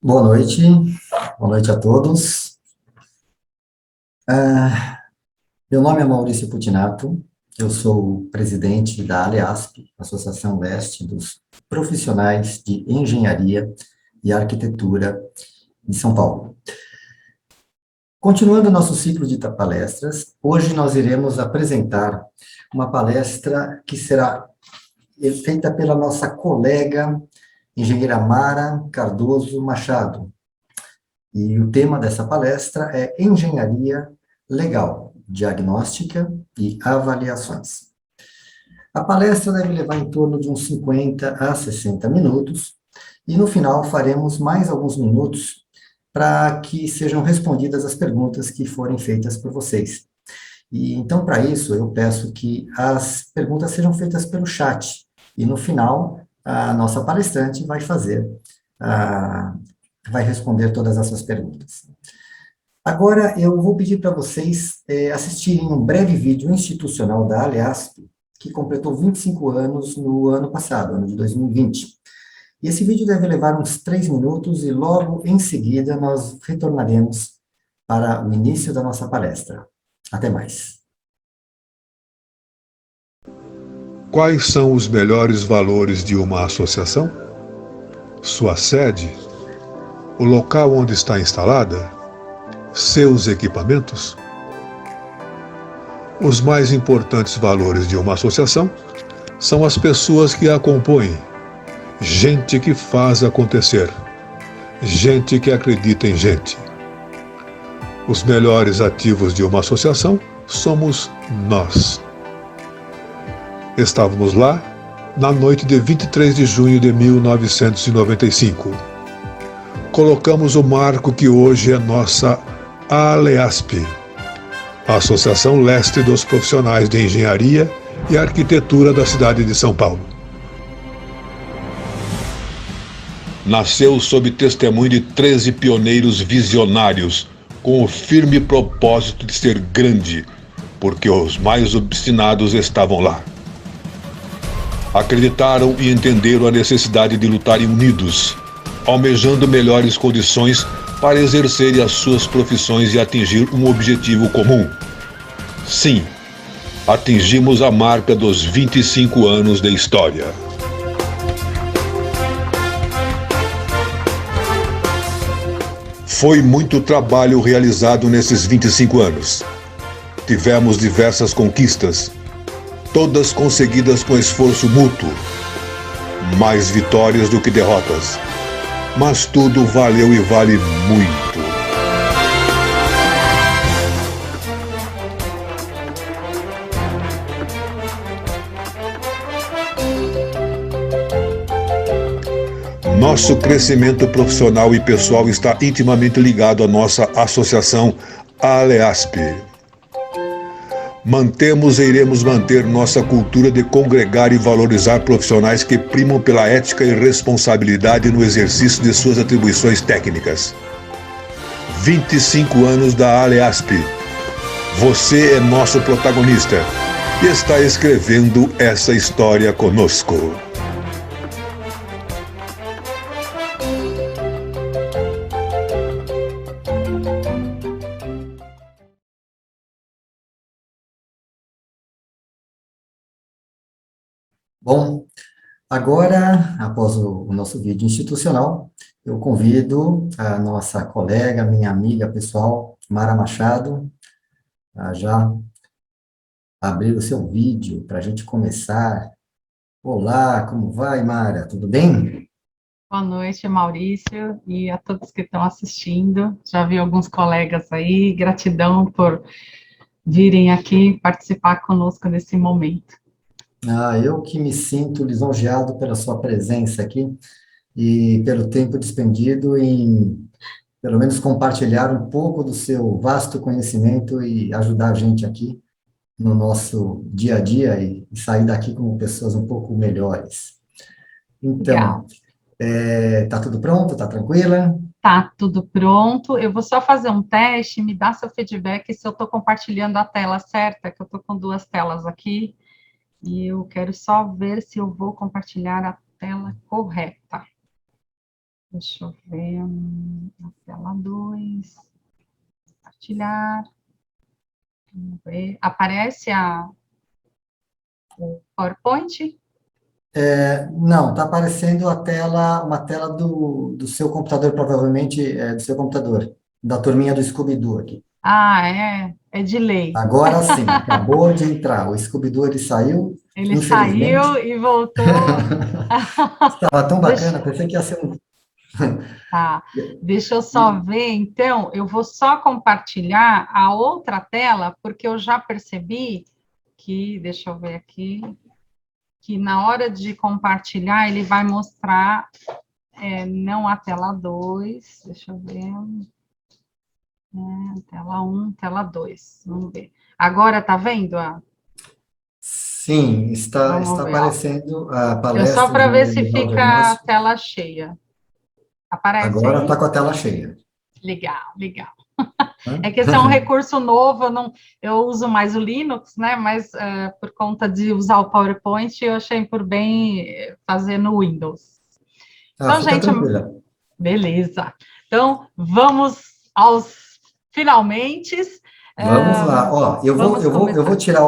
Boa noite, boa noite a todos. Meu nome é Maurício Putinato, eu sou o presidente da ALEASP, Associação Leste dos Profissionais de Engenharia e Arquitetura de São Paulo. Continuando nosso ciclo de palestras, hoje nós iremos apresentar uma palestra que será feita pela nossa colega, engenheira Mara Cardoso Machado. E o tema dessa palestra é Engenharia Legal, Diagnóstica e Avaliações. A palestra deve levar em torno de uns 50 a 60 minutos, e no final faremos mais alguns minutos para que sejam respondidas as perguntas que forem feitas por vocês. E então, para isso, eu peço que as perguntas sejam feitas pelo chat, e no final, a nossa palestrante vai vai responder todas essas perguntas. Agora, eu vou pedir para vocês assistirem um breve vídeo institucional da ALEASP, que completou 25 anos no ano passado, ano de 2020. E esse vídeo deve levar uns 3 minutos e logo em seguida nós retornaremos para o início da nossa palestra. Até mais. Quais são os melhores valores de uma associação? Sua sede? O local onde está instalada? Seus equipamentos? Os mais importantes valores de uma associação são as pessoas que a compõem, gente que faz acontecer, gente que acredita em gente. Os melhores ativos de uma associação somos nós. Estávamos lá na noite de 23 de junho de 1995. Colocamos o marco que hoje é nossa ALEASP, a Associação Leste dos Profissionais de Engenharia e Arquitetura da cidade de São Paulo. Nasceu sob testemunho de 13 pioneiros visionários, com o firme propósito de ser grande, porque os mais obstinados estavam lá. Acreditaram e entenderam a necessidade de lutarem unidos, almejando melhores condições para exercerem as suas profissões e atingir um objetivo comum. Sim, atingimos a marca dos 25 anos de história. Foi muito trabalho realizado nesses 25 anos. Tivemos diversas conquistas, todas conseguidas com esforço mútuo. Mais vitórias do que derrotas. Mas tudo valeu e vale muito. Nosso crescimento profissional e pessoal está intimamente ligado à nossa associação ALEASP. Mantemos e iremos manter nossa cultura de congregar e valorizar profissionais que primam pela ética e responsabilidade no exercício de suas atribuições técnicas. 25 anos da ALEASP. Você é nosso protagonista e está escrevendo essa história conosco. Bom, agora, após o nosso vídeo institucional, eu convido a nossa colega, minha amiga pessoal, Mara Machado, a já abrir o seu vídeo para a gente começar. Olá, como vai, Mara? Tudo bem? Boa noite, Maurício, e a todos que estão assistindo. Já vi alguns colegas aí, gratidão por virem aqui participar conosco nesse momento. Eu que me sinto lisonjeado pela sua presença aqui e pelo tempo despendido em, pelo menos, compartilhar um pouco do seu vasto conhecimento e ajudar a gente aqui no nosso dia a dia e sair daqui como pessoas um pouco melhores. Então, tá tudo pronto? Tá tranquila? Tá tudo pronto. Eu vou só fazer um teste, me dá seu feedback se eu estou compartilhando a tela certa, que eu estou com duas telas aqui. E eu quero só ver se eu vou compartilhar a tela correta. Deixa eu ver, na tela 2, compartilhar, vamos ver, aparece o PowerPoint? Não, está aparecendo uma tela do seu computador, provavelmente do seu computador, da turminha do Scooby-Doo aqui. Ah, é de lei. Agora sim, acabou de entrar. O Scooby-Doo ele saiu, Ele saiu infelizmente. e voltou. Estava tão Deixa, bacana, pensei que ia ser um. tá, deixa eu só ver, então, eu vou só compartilhar a outra tela, porque eu já percebi que, deixa eu ver aqui, que na hora de compartilhar, ele vai mostrar, não a tela 2, deixa eu ver, tela 1, tela 2, vamos ver. Agora tá vendo? Sim, está Vamos ver, ó. aparecendo a Eu só palestra de para ver se individual fica a diagnóstico. tela cheia. Aparece Agora está aí? com a tela cheia. Legal, legal. Né? É que esse é um recurso novo, eu uso mais o Linux, né? Mas por conta de usar o PowerPoint, eu achei por bem fazer no Windows. Ah, Então, fica gente, tranquila. beleza. Então, vamos aos finalmente. Vamos lá. Ó, Vamos eu vou começar. tirar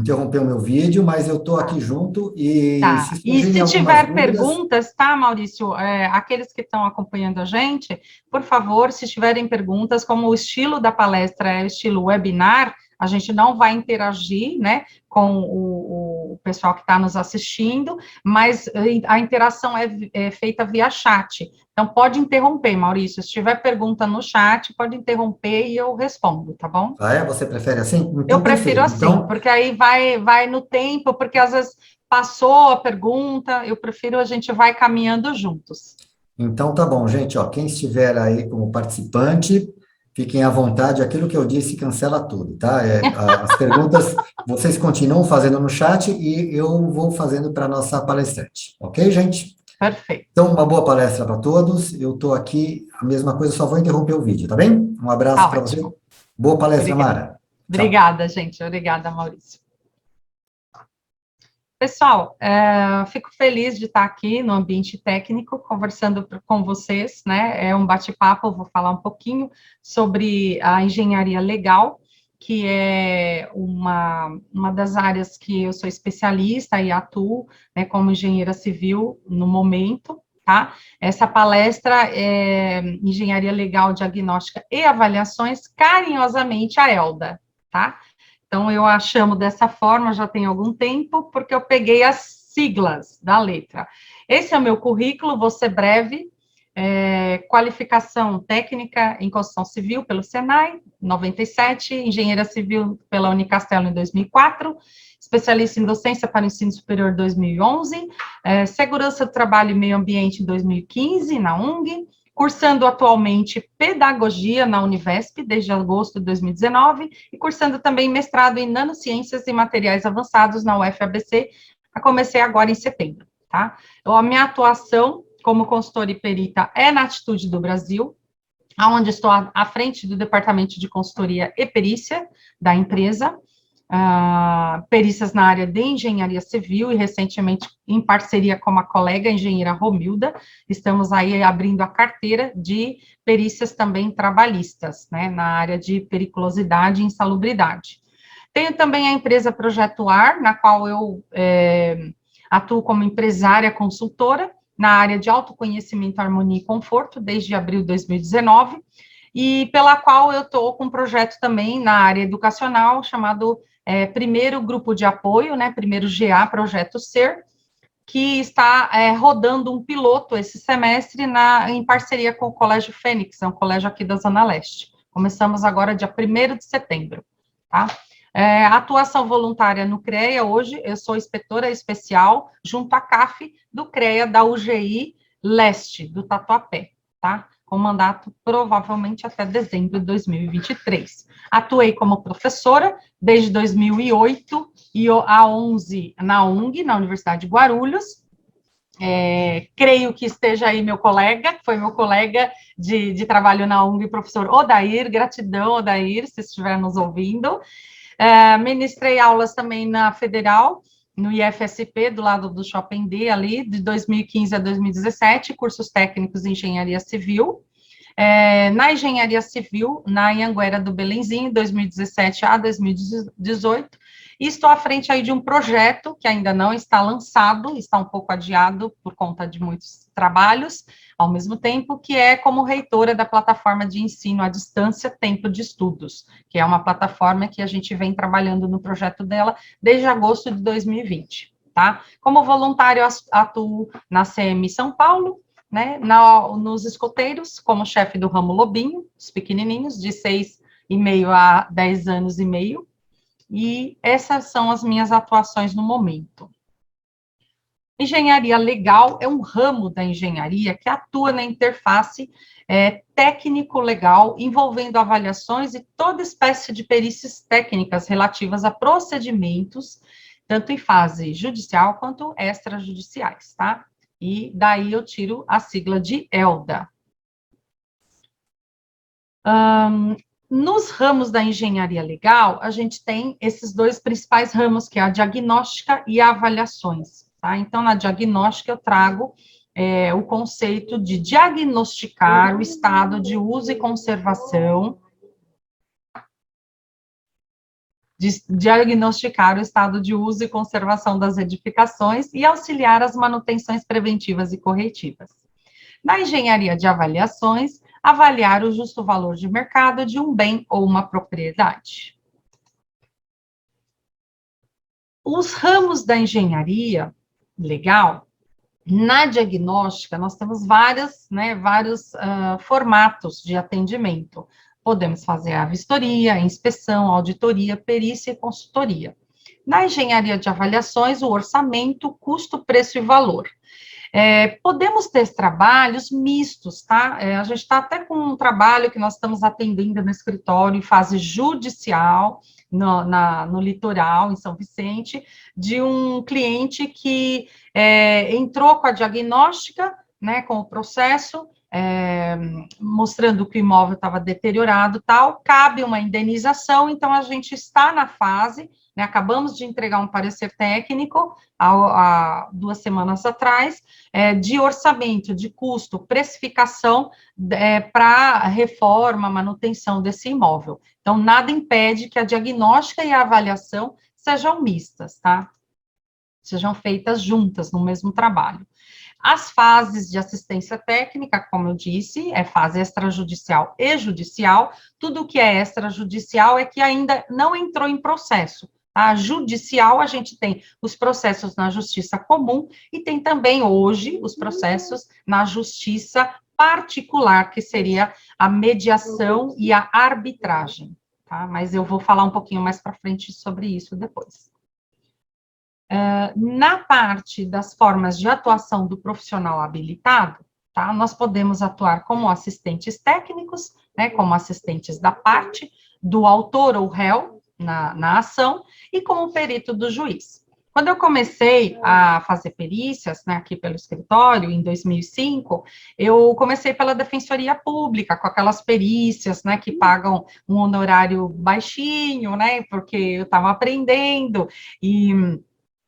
interromper o meu vídeo, mas eu estou Tá. aqui junto e Tá. se E surgirem se algumas tiver dúvidas, perguntas, tá, Maurício? Aqueles que estão acompanhando a gente, por favor, se tiverem perguntas, como o estilo da palestra é o estilo webinar, a gente não vai interagir, né, com o pessoal que está nos assistindo, mas a interação é feita via chat. Então, pode interromper, Maurício. Se tiver pergunta no chat, pode interromper e eu respondo, tá bom? você prefere assim? Eu Então, prefiro perfeito. assim, Então, porque aí vai no tempo, porque às vezes passou a pergunta, eu prefiro a gente vai caminhando juntos. então tá bom, gente. Ó, quem estiver aí como participante, fiquem à vontade. Aquilo que eu disse, cancela tudo, tá? As perguntas vocês continuam fazendo no chat e eu vou fazendo para a nossa palestrante. Ok, gente? Perfeito. Então, uma boa palestra para todos. Eu estou aqui, a mesma coisa, só vou interromper o vídeo, tá bem? Um abraço Tá para você. ótimo. Boa palestra, Obrigada. Mara. Tchau. Obrigada, gente. Obrigada, Maurício. Pessoal, fico feliz de estar aqui no ambiente técnico, conversando com vocês, né? É um bate-papo, vou falar um pouquinho sobre a engenharia legal, que é uma das áreas que eu sou especialista e atuo, né, como engenheira civil no momento, tá? Essa palestra é Engenharia Legal, Diagnóstica e Avaliações, carinhosamente a ELDA, tá? Então, eu a chamo dessa forma já tem algum tempo, porque eu peguei as siglas da letra. Esse é o meu currículo, vou ser breve. Qualificação técnica em construção civil pelo Senai, 97, engenheira civil pela Unicastelo em 2004, especialista em docência para o ensino superior 2011, segurança do trabalho e meio ambiente em 2015, na UNG, cursando atualmente pedagogia na Univesp, desde agosto de 2019, e cursando também mestrado em nanociências e materiais avançados na UFABC, comecei agora em setembro, tá? Então, a minha atuação como consultora e perita é na Atitude do Brasil, onde estou à frente do departamento de consultoria e perícia da empresa, perícias na área de engenharia civil e recentemente em parceria com uma colega, a engenheira Romilda, estamos aí abrindo a carteira de perícias também trabalhistas, né, na área de periculosidade e insalubridade. Tenho também a empresa Projeto Ar, na qual eu atuo como empresária consultora, na área de autoconhecimento, harmonia e conforto, desde abril de 2019, e pela qual eu estou com um projeto também na área educacional, chamado Primeiro Grupo de Apoio, né, Primeiro GA, Projeto Ser, que está rodando um piloto esse semestre em parceria com o Colégio Fênix, é um colégio aqui da Zona Leste. Começamos agora dia 1º de setembro, tá? Atuação voluntária no CREA, hoje eu sou inspetora especial junto à CAF do CREA da UGI Leste, do Tatuapé, tá? Com mandato provavelmente até dezembro de 2023. Atuei como professora desde 2008 e a 11 na UNG, na Universidade de Guarulhos. Creio que esteja aí meu colega, que foi meu colega de trabalho na UNG, professor Odair, gratidão, Odair, se estiver nos ouvindo. Ministrei aulas também na Federal, no IFSP, do lado do Shopping D, ali, de 2015 a 2017, cursos técnicos em engenharia civil. Na engenharia civil, na Anhanguera do Belenzinho, 2017 a 2018, e estou à frente aí de um projeto que ainda não está lançado, está um pouco adiado por conta de muitos trabalhos, ao mesmo tempo, que é como reitora da plataforma de ensino à distância Tempo de Estudos, que é uma plataforma que a gente vem trabalhando no projeto dela desde agosto de 2020, tá? Como voluntário, atuo na CM São Paulo, né, nos escoteiros, como chefe do ramo Lobinho, os pequenininhos, de 6,5 a 10 anos e meio, e essas são as minhas atuações no momento. Engenharia legal é um ramo da engenharia que atua na interface técnico-legal, envolvendo avaliações e toda espécie de perícias técnicas relativas a procedimentos, tanto em fase judicial quanto extrajudiciais, tá? E daí eu tiro a sigla de ELDA. Nos ramos da engenharia legal, a gente tem esses dois principais ramos, que é a diagnóstica e a avaliações, tá? Então, na diagnóstica, eu trago o conceito de diagnosticar o estado de uso e conservação, diagnosticar o estado de uso e conservação das edificações e auxiliar as manutenções preventivas e corretivas. Na engenharia de avaliações, avaliar o justo valor de mercado de um bem ou uma propriedade. Os ramos da engenharia legal, na diagnóstica, nós temos vários formatos de atendimento. Podemos fazer a vistoria, a inspeção, a auditoria, perícia e consultoria. Na engenharia de avaliações, o orçamento, custo, preço e valor. Podemos ter trabalhos mistos, tá? A gente está até com um trabalho que nós estamos atendendo no escritório em fase judicial, no litoral, em São Vicente, de um cliente que entrou com a diagnóstica, né, com o processo, mostrando que o imóvel estava deteriorado e tal, cabe uma indenização, então a gente está na fase, né, acabamos de entregar um parecer técnico há 2 semanas atrás, de orçamento, de custo, precificação para reforma, manutenção desse imóvel. Então, nada impede que a diagnóstica e a avaliação sejam mistas, tá? Sejam feitas juntas no mesmo trabalho. As fases de assistência técnica, como eu disse, é fase extrajudicial e judicial. Tudo que é extrajudicial é que ainda não entrou em processo. A judicial, a gente tem os processos na justiça comum e tem também, hoje, os processos na justiça particular, que seria a mediação e a arbitragem, tá? Mas eu vou falar um pouquinho mais para frente sobre isso depois. Na parte das formas de atuação do profissional habilitado, tá? Nós podemos atuar como assistentes técnicos, né, como assistentes da parte, do autor ou réu na ação, e como perito do juiz. Quando eu comecei a fazer perícias, né, aqui pelo escritório, em 2005, eu comecei pela Defensoria Pública, com aquelas perícias, né, que pagam um honorário baixinho, né, porque eu estava aprendendo, e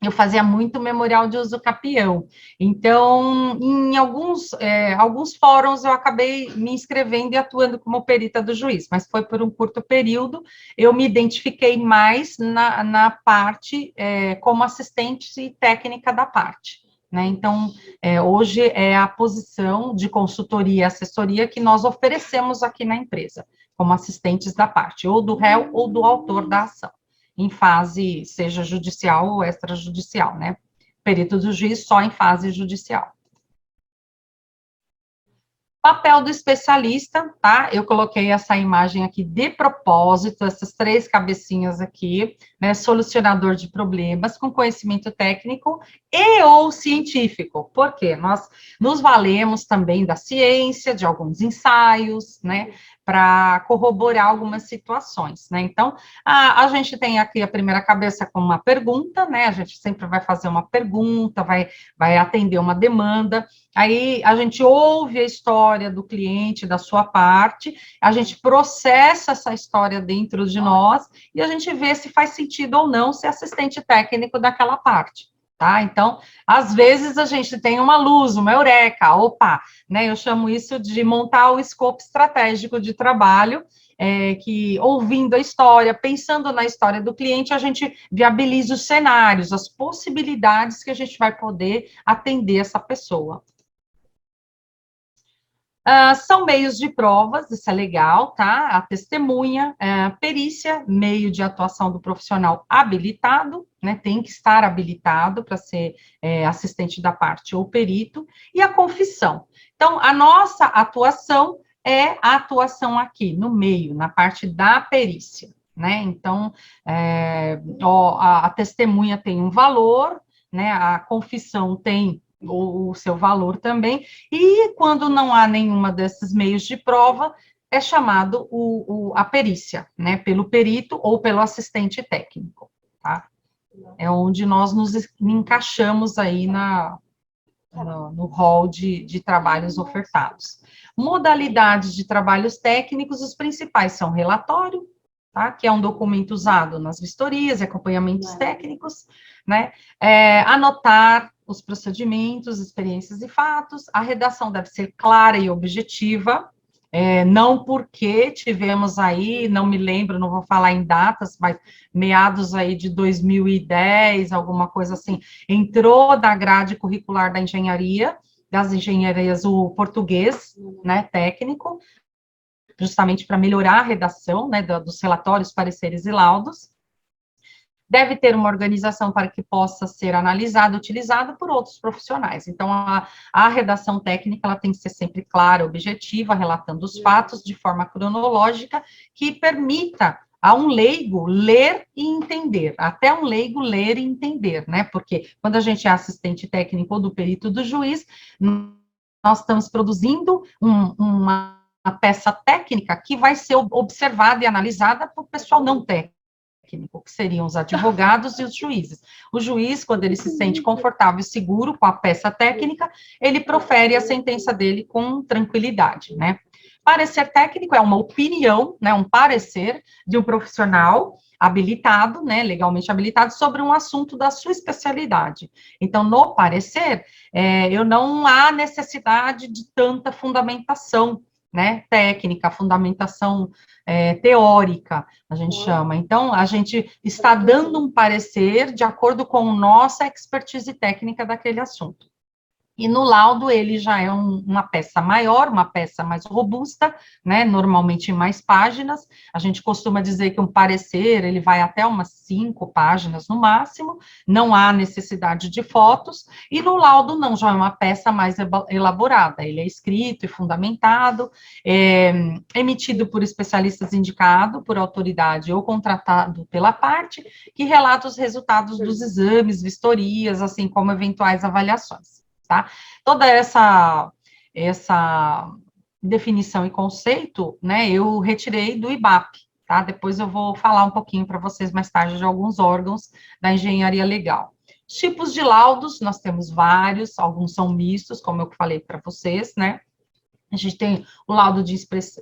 eu fazia muito memorial de uso capião. Então, em alguns fóruns, eu acabei me inscrevendo e atuando como perita do juiz, mas foi por um curto período. Eu me identifiquei mais na parte como assistente técnica da parte, né? Então, hoje é a posição de consultoria e assessoria que nós oferecemos aqui na empresa, como assistentes da parte, ou do réu ou do autor da ação, em fase, seja judicial ou extrajudicial, né? Perito do juiz só em fase judicial. Papel do especialista, tá? Eu coloquei essa imagem aqui de propósito, essas 3 cabecinhas aqui, né? Solucionador de problemas com conhecimento técnico e ou científico. Por quê? Nós nos valemos também da ciência, de alguns ensaios, né? para corroborar algumas situações, né? Então, a gente tem aqui a primeira cabeça com uma pergunta, né? A gente sempre vai fazer uma pergunta, vai atender uma demanda, aí a gente ouve a história do cliente, da sua parte, a gente processa essa história dentro de nós e a gente vê se faz sentido ou não ser assistente técnico daquela parte. Tá? Então, às vezes a gente tem uma luz, uma eureka, opa, né? Eu chamo isso de montar o escopo estratégico de trabalho, que ouvindo a história, pensando na história do cliente, a gente viabiliza os cenários, as possibilidades que a gente vai poder atender essa pessoa. São meios de provas, isso é legal, tá? A testemunha, perícia, meio de atuação do profissional habilitado, né? Tem que estar habilitado para ser assistente da parte ou perito, e a confissão. Então, a nossa atuação é a atuação aqui, no meio, na parte da perícia, né? Então, a testemunha tem um valor, né? A confissão tem o seu valor também, e quando não há nenhuma desses meios de prova, é chamado a perícia, né, pelo perito ou pelo assistente técnico, tá? É onde nós nos encaixamos aí no rol de trabalhos ofertados. Modalidades de trabalhos técnicos, os principais são relatório, tá, que é um documento usado nas vistorias e acompanhamentos técnicos, né, anotar os procedimentos, experiências e fatos, a redação deve ser clara e objetiva, não porque tivemos aí, não me lembro, não vou falar em datas, mas meados aí de 2010, alguma coisa assim, entrou da grade curricular da engenharia, das engenharias, o português, né, técnico, justamente para melhorar a redação, né, dos relatórios, pareceres e laudos. Deve ter uma organização para que possa ser analisada, utilizada por outros profissionais. Então, a redação técnica, ela tem que ser sempre clara, objetiva, relatando os fatos de forma cronológica, que permita a um leigo ler e entender, até um leigo ler e entender, né? Porque quando a gente é assistente técnico ou do perito do juiz, nós estamos produzindo uma peça técnica que vai ser observada e analisada por pessoal não técnico, que seriam os advogados e os juízes. O juiz, quando ele se sente confortável e seguro com a peça técnica, ele profere a sentença dele com tranquilidade, né? Parecer técnico é uma opinião, né, um parecer de um profissional habilitado, né, legalmente habilitado, sobre um assunto da sua especialidade. Então, no parecer, não há necessidade de tanta fundamentação, né, técnica, fundamentação teórica, a gente chama. Então, a gente está dando um parecer de acordo com nossa expertise técnica daquele assunto. E no laudo ele já é uma peça maior, uma peça mais robusta, né, normalmente em mais páginas. A gente costuma dizer que um parecer, ele vai até umas 5 páginas no máximo, não há necessidade de fotos, e no laudo não, já é uma peça mais elaborada, ele é escrito e fundamentado, emitido por especialistas indicado por autoridade ou contratado pela parte, que relata os resultados dos exames, vistorias, assim como eventuais avaliações. Tá? Toda essa definição e conceito, né, eu retirei do IBAP, tá? Depois eu vou falar um pouquinho para vocês mais tarde de alguns órgãos da engenharia legal. Tipos de laudos, nós temos vários, alguns são mistos, como eu falei para vocês, né? A gente tem o laudo de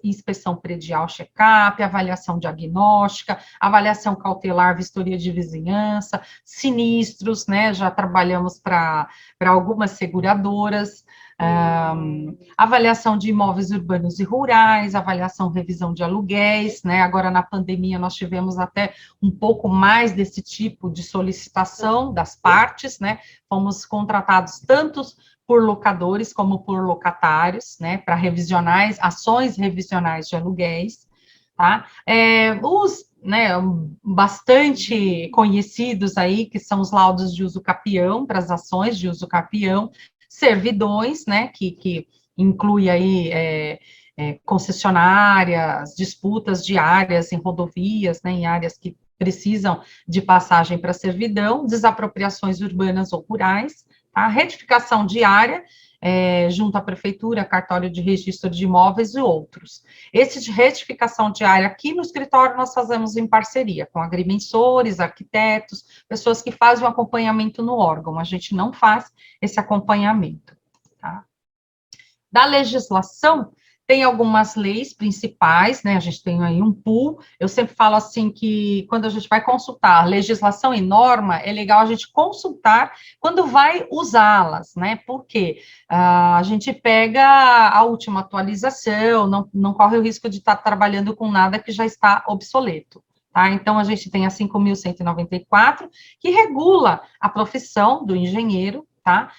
inspeção predial, check-up, avaliação diagnóstica, avaliação cautelar, vistoria de vizinhança, sinistros, né, já trabalhamos para algumas seguradoras, avaliação de imóveis urbanos e rurais, avaliação, revisão de aluguéis, né, agora na pandemia nós tivemos até um pouco mais desse tipo de solicitação das partes, né, fomos contratados tantos por locadores como por locatários, né, para revisionais, ações revisionais de aluguéis, tá? Os, né, bastante conhecidos aí, que são os laudos de uso capião, para as ações de uso capião, servidões, né, que inclui aí concessionárias, disputas diárias em rodovias, né, em áreas que precisam de passagem para servidão, desapropriações urbanas ou rurais, a retificação diária junto à prefeitura, cartório de registro de imóveis e outros. Esse de retificação diária aqui no escritório nós fazemos em parceria com agrimensores, arquitetos, pessoas que fazem o acompanhamento no órgão, a gente não faz esse acompanhamento, tá? Da legislação, tem algumas leis principais, né, a gente tem aí um pool, eu sempre falo assim que quando a gente vai consultar legislação e norma, é legal a gente consultar quando vai usá-las, né, porque a gente pega a última atualização, não corre o risco de estar trabalhando com nada que já está obsoleto. Tá? Então, a gente tem a 5.194, que regula a profissão do engenheiro, tá?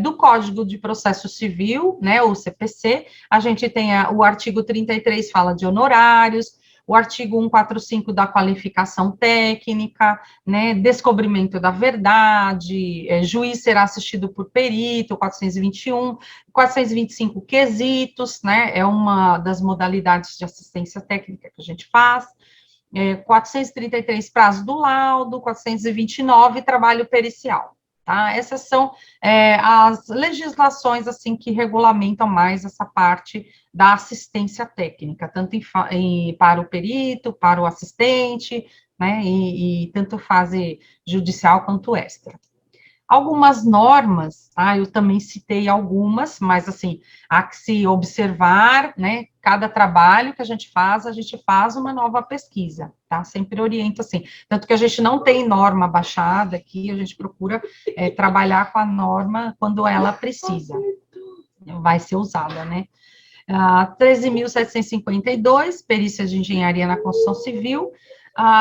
Do Código de Processo Civil, né, o CPC, a gente tem o artigo 33, fala de honorários, o artigo 145 da qualificação técnica, né, descobrimento da verdade, juiz será assistido por perito, 421, 425 quesitos, né, é uma das modalidades de assistência técnica que a gente faz, 433 prazo do laudo, 429 trabalho pericial. Tá? Essas são as legislações assim que regulamentam mais essa parte da assistência técnica, tanto para o perito, para o assistente, né, e tanto fase judicial quanto extra. Algumas normas, tá? Eu também citei algumas, mas assim, há que se observar, né? Cada trabalho que a gente faz uma nova pesquisa, tá? Sempre oriento assim. Tanto que a gente não tem norma baixada aqui, a gente procura trabalhar com a norma quando ela precisa, vai ser usada, né? 13.752, perícia de engenharia na construção civil.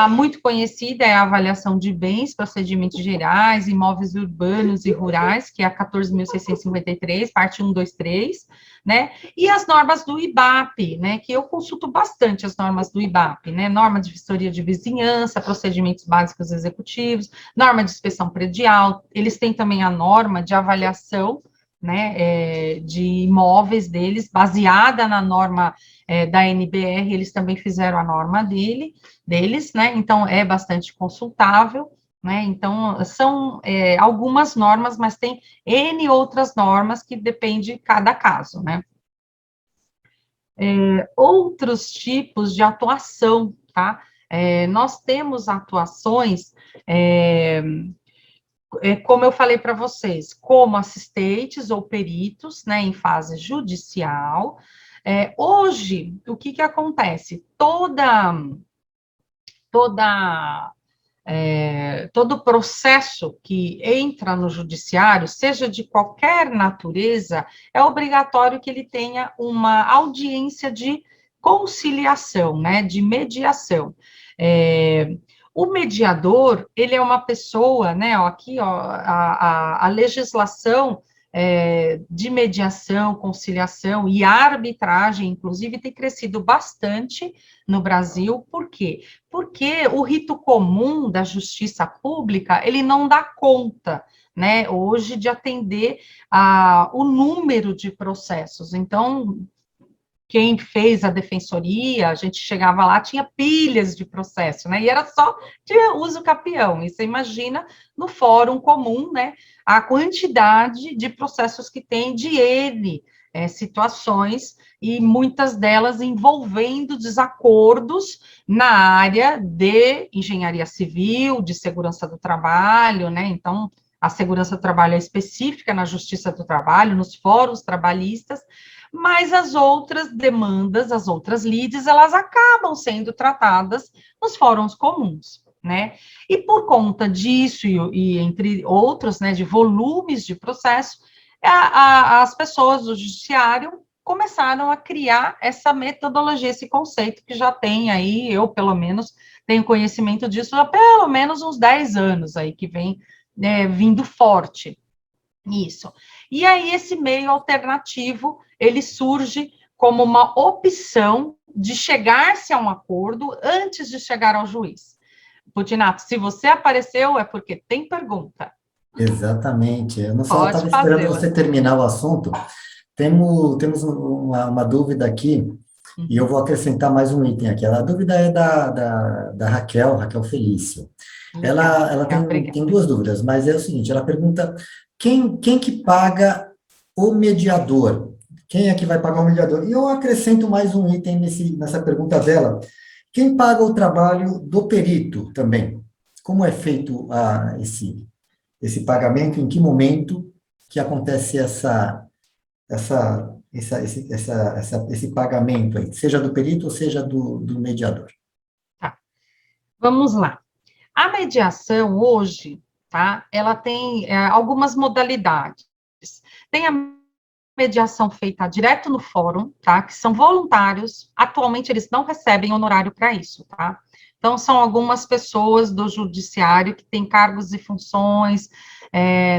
Muito conhecida é a avaliação de bens, procedimentos gerais, imóveis urbanos e rurais, que é a 14.653, parte 1, 2, 3, né? E as normas do IBAP, né? Que eu consulto bastante as normas do IBAP, né? Norma de vistoria de vizinhança, procedimentos básicos executivos, norma de inspeção predial, eles têm também a norma de avaliação, né, de imóveis deles, baseada na norma da NBR, eles também fizeram a norma deles, né, então é bastante consultável, né, então são algumas normas, mas tem N outras normas que depende de cada caso, né. Outros tipos de atuação, tá, nós temos atuações, como eu falei para vocês, como assistentes ou peritos, né, em fase judicial. Hoje, o que acontece? Todo processo que entra no judiciário, seja de qualquer natureza, é obrigatório que ele tenha uma audiência de conciliação, né, de mediação. O mediador, ele é uma pessoa, né, aqui, a legislação de mediação, conciliação e arbitragem, inclusive, tem crescido bastante no Brasil. Por quê? Porque o rito comum da justiça pública, ele não dá conta, né, hoje, de atender o número de processos. Então, quem fez a defensoria, a gente chegava lá, tinha pilhas de processo, né, e era só de uso capião, e você imagina no fórum comum, né, a quantidade de processos que tem de N situações, e muitas delas envolvendo desacordos na área de engenharia civil, de segurança do trabalho, né, então, a segurança do trabalho é específica na justiça do trabalho, nos fóruns trabalhistas, mas as outras demandas, as outras lides, elas acabam sendo tratadas nos fóruns comuns, né? E por conta disso, e entre outros, né, de volumes de processo, as pessoas do judiciário começaram a criar essa metodologia, esse conceito que já tem aí, eu, pelo menos, tenho conhecimento disso há pelo menos uns 10 anos aí, que vem vindo forte. Isso. E aí, esse meio alternativo, ele surge como uma opção de chegar-se a um acordo antes de chegar ao juiz. Putinato, se você apareceu, é porque tem pergunta. Exatamente. Eu não só estava esperando você terminar o assunto. Temos uma dúvida aqui, e eu vou acrescentar mais um item aqui. A dúvida é da Raquel Felício. Ela tem duas dúvidas, mas é o seguinte, ela pergunta quem que paga o mediador. Quem é que vai pagar o mediador? E eu acrescento mais um item nessa pergunta dela. Quem paga o trabalho do perito também? Como é feito esse pagamento? Em que momento que acontece esse pagamento aí? Seja do perito ou seja do mediador? Tá. Vamos lá. A mediação hoje, tá? Ela tem algumas modalidades. Tem a mediação feita direto no fórum, tá? Que são voluntários. Atualmente eles não recebem honorário para isso, tá? Então são algumas pessoas do judiciário que têm cargos e funções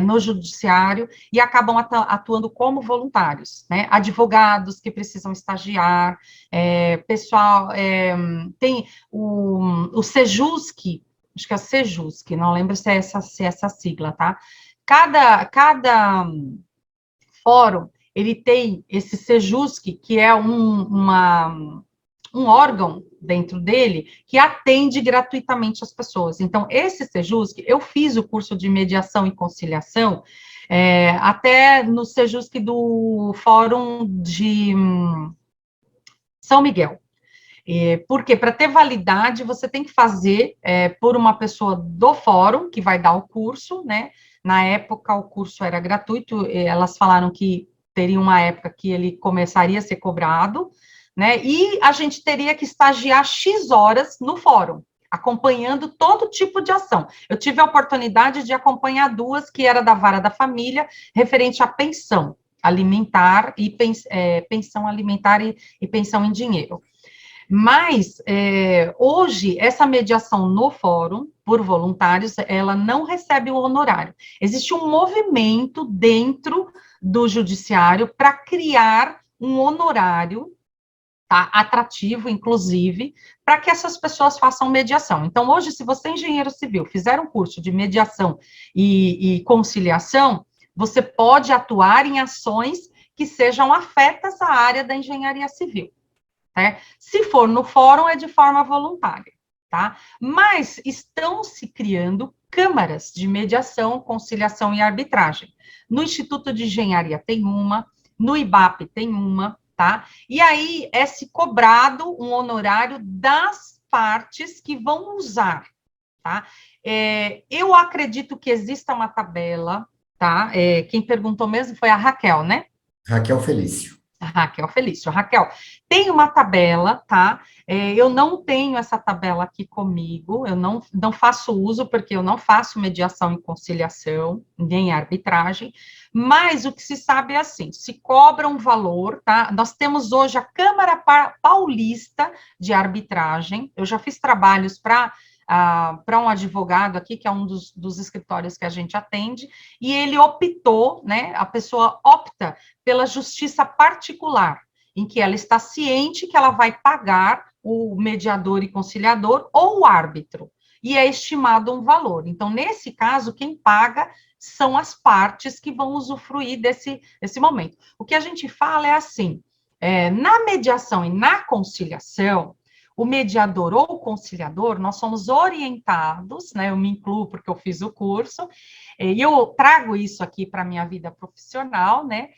no judiciário e acabam atuando como voluntários, né? Advogados que precisam estagiar, pessoal, tem o Sejusc, acho que é a Sejusc, não lembro se é essa sigla, tá? Cada fórum, ele tem esse Sejusc, que é um órgão dentro dele que atende gratuitamente as pessoas. Então, esse Sejusc, eu fiz o curso de mediação e conciliação, até no Sejusc do Fórum de São Miguel. Porque para ter validade, você tem que fazer por uma pessoa do fórum, que vai dar o curso, né? Na época, o curso era gratuito, elas falaram que teria uma época que ele começaria a ser cobrado, né? E a gente teria que estagiar X horas no fórum, acompanhando todo tipo de ação. Eu tive a oportunidade de acompanhar duas, que era da Vara da Família, referente à pensão alimentar e pensão alimentar e pensão em dinheiro. Mas, hoje, essa mediação no fórum, por voluntários, ela não recebe o honorário. Existe um movimento dentro do judiciário para criar um honorário, tá, atrativo, inclusive, para que essas pessoas façam mediação. Então, hoje, se você é engenheiro civil, fizer um curso de mediação e conciliação, você pode atuar em ações que sejam afetas à área da engenharia civil. Se for no fórum, é de forma voluntária, tá? Mas estão se criando câmaras de mediação, conciliação e arbitragem. No Instituto de Engenharia tem uma, no IBAP tem uma, tá? E aí é se cobrado um honorário das partes que vão usar, tá? Eu acredito que exista uma tabela, tá? Quem perguntou mesmo foi a Raquel, né? Raquel Felício. Raquel Felício. Raquel, tem uma tabela, tá? Eu não tenho essa tabela aqui comigo, eu não faço uso, porque eu não faço mediação e conciliação, nem arbitragem, mas o que se sabe é assim, se cobra um valor, tá? Nós temos hoje a Câmara Paulista de Arbitragem, eu já fiz trabalhos para um advogado aqui, que é um dos escritórios que a gente atende, e ele optou, né, a pessoa opta pela justiça particular, em que ela está ciente que ela vai pagar o mediador e conciliador ou o árbitro, e é estimado um valor. Então, nesse caso, quem paga são as partes que vão usufruir desse momento. O que a gente fala é assim, na mediação e na conciliação, o mediador ou o conciliador, nós somos orientados, né, eu me incluo porque eu fiz o curso, e eu trago isso aqui para a minha vida profissional, né,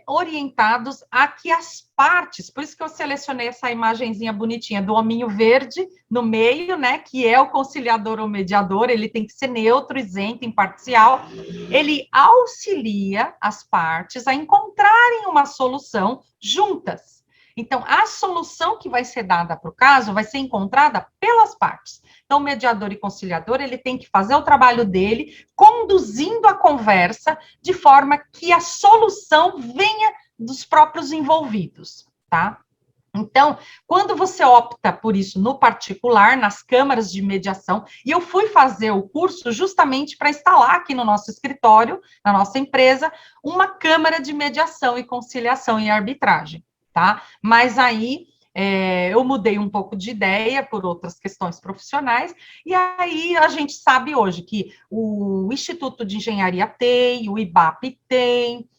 orientados a que as partes, por isso que eu selecionei essa imagenzinha bonitinha do hominho verde no meio, né, que é o conciliador ou mediador, ele tem que ser neutro, isento, imparcial, ele auxilia as partes a encontrarem uma solução juntas. Então, a solução que vai ser dada para o caso vai ser encontrada pelas partes. Então, o mediador e conciliador, ele tem que fazer o trabalho dele, conduzindo a conversa de forma que a solução venha dos próprios envolvidos, tá? Então, quando você opta por isso no particular, nas câmaras de mediação, e eu fui fazer o curso justamente para instalar aqui no nosso escritório, na nossa empresa, uma câmara de mediação e conciliação e arbitragem. Tá? Mas aí eu mudei um pouco de ideia por outras questões profissionais, e aí a gente sabe hoje que o Instituto de Engenharia tem, o IBAP tem,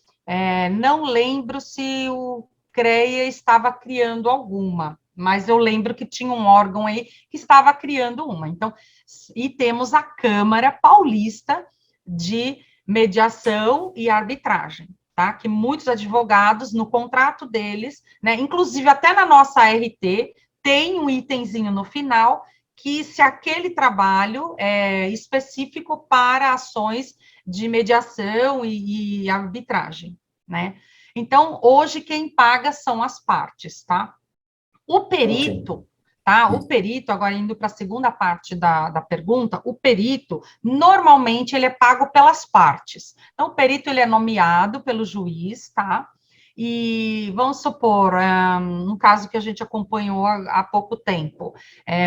não lembro se o CREA estava criando alguma, mas eu lembro que tinha um órgão aí que estava criando uma. Então, e temos a Câmara Paulista de Mediação e Arbitragem. tá? Que muitos advogados, no contrato deles, né, inclusive até na nossa ART, tem um itemzinho no final que se aquele trabalho é específico para ações de mediação e arbitragem, né? Então, hoje, quem paga são as partes, tá? O perito, Ok. tá? O perito, agora indo para a segunda parte da pergunta, o perito, normalmente, ele é pago pelas partes. Então, o perito, ele é nomeado pelo juiz, tá? E vamos supor, um caso que a gente acompanhou há pouco tempo,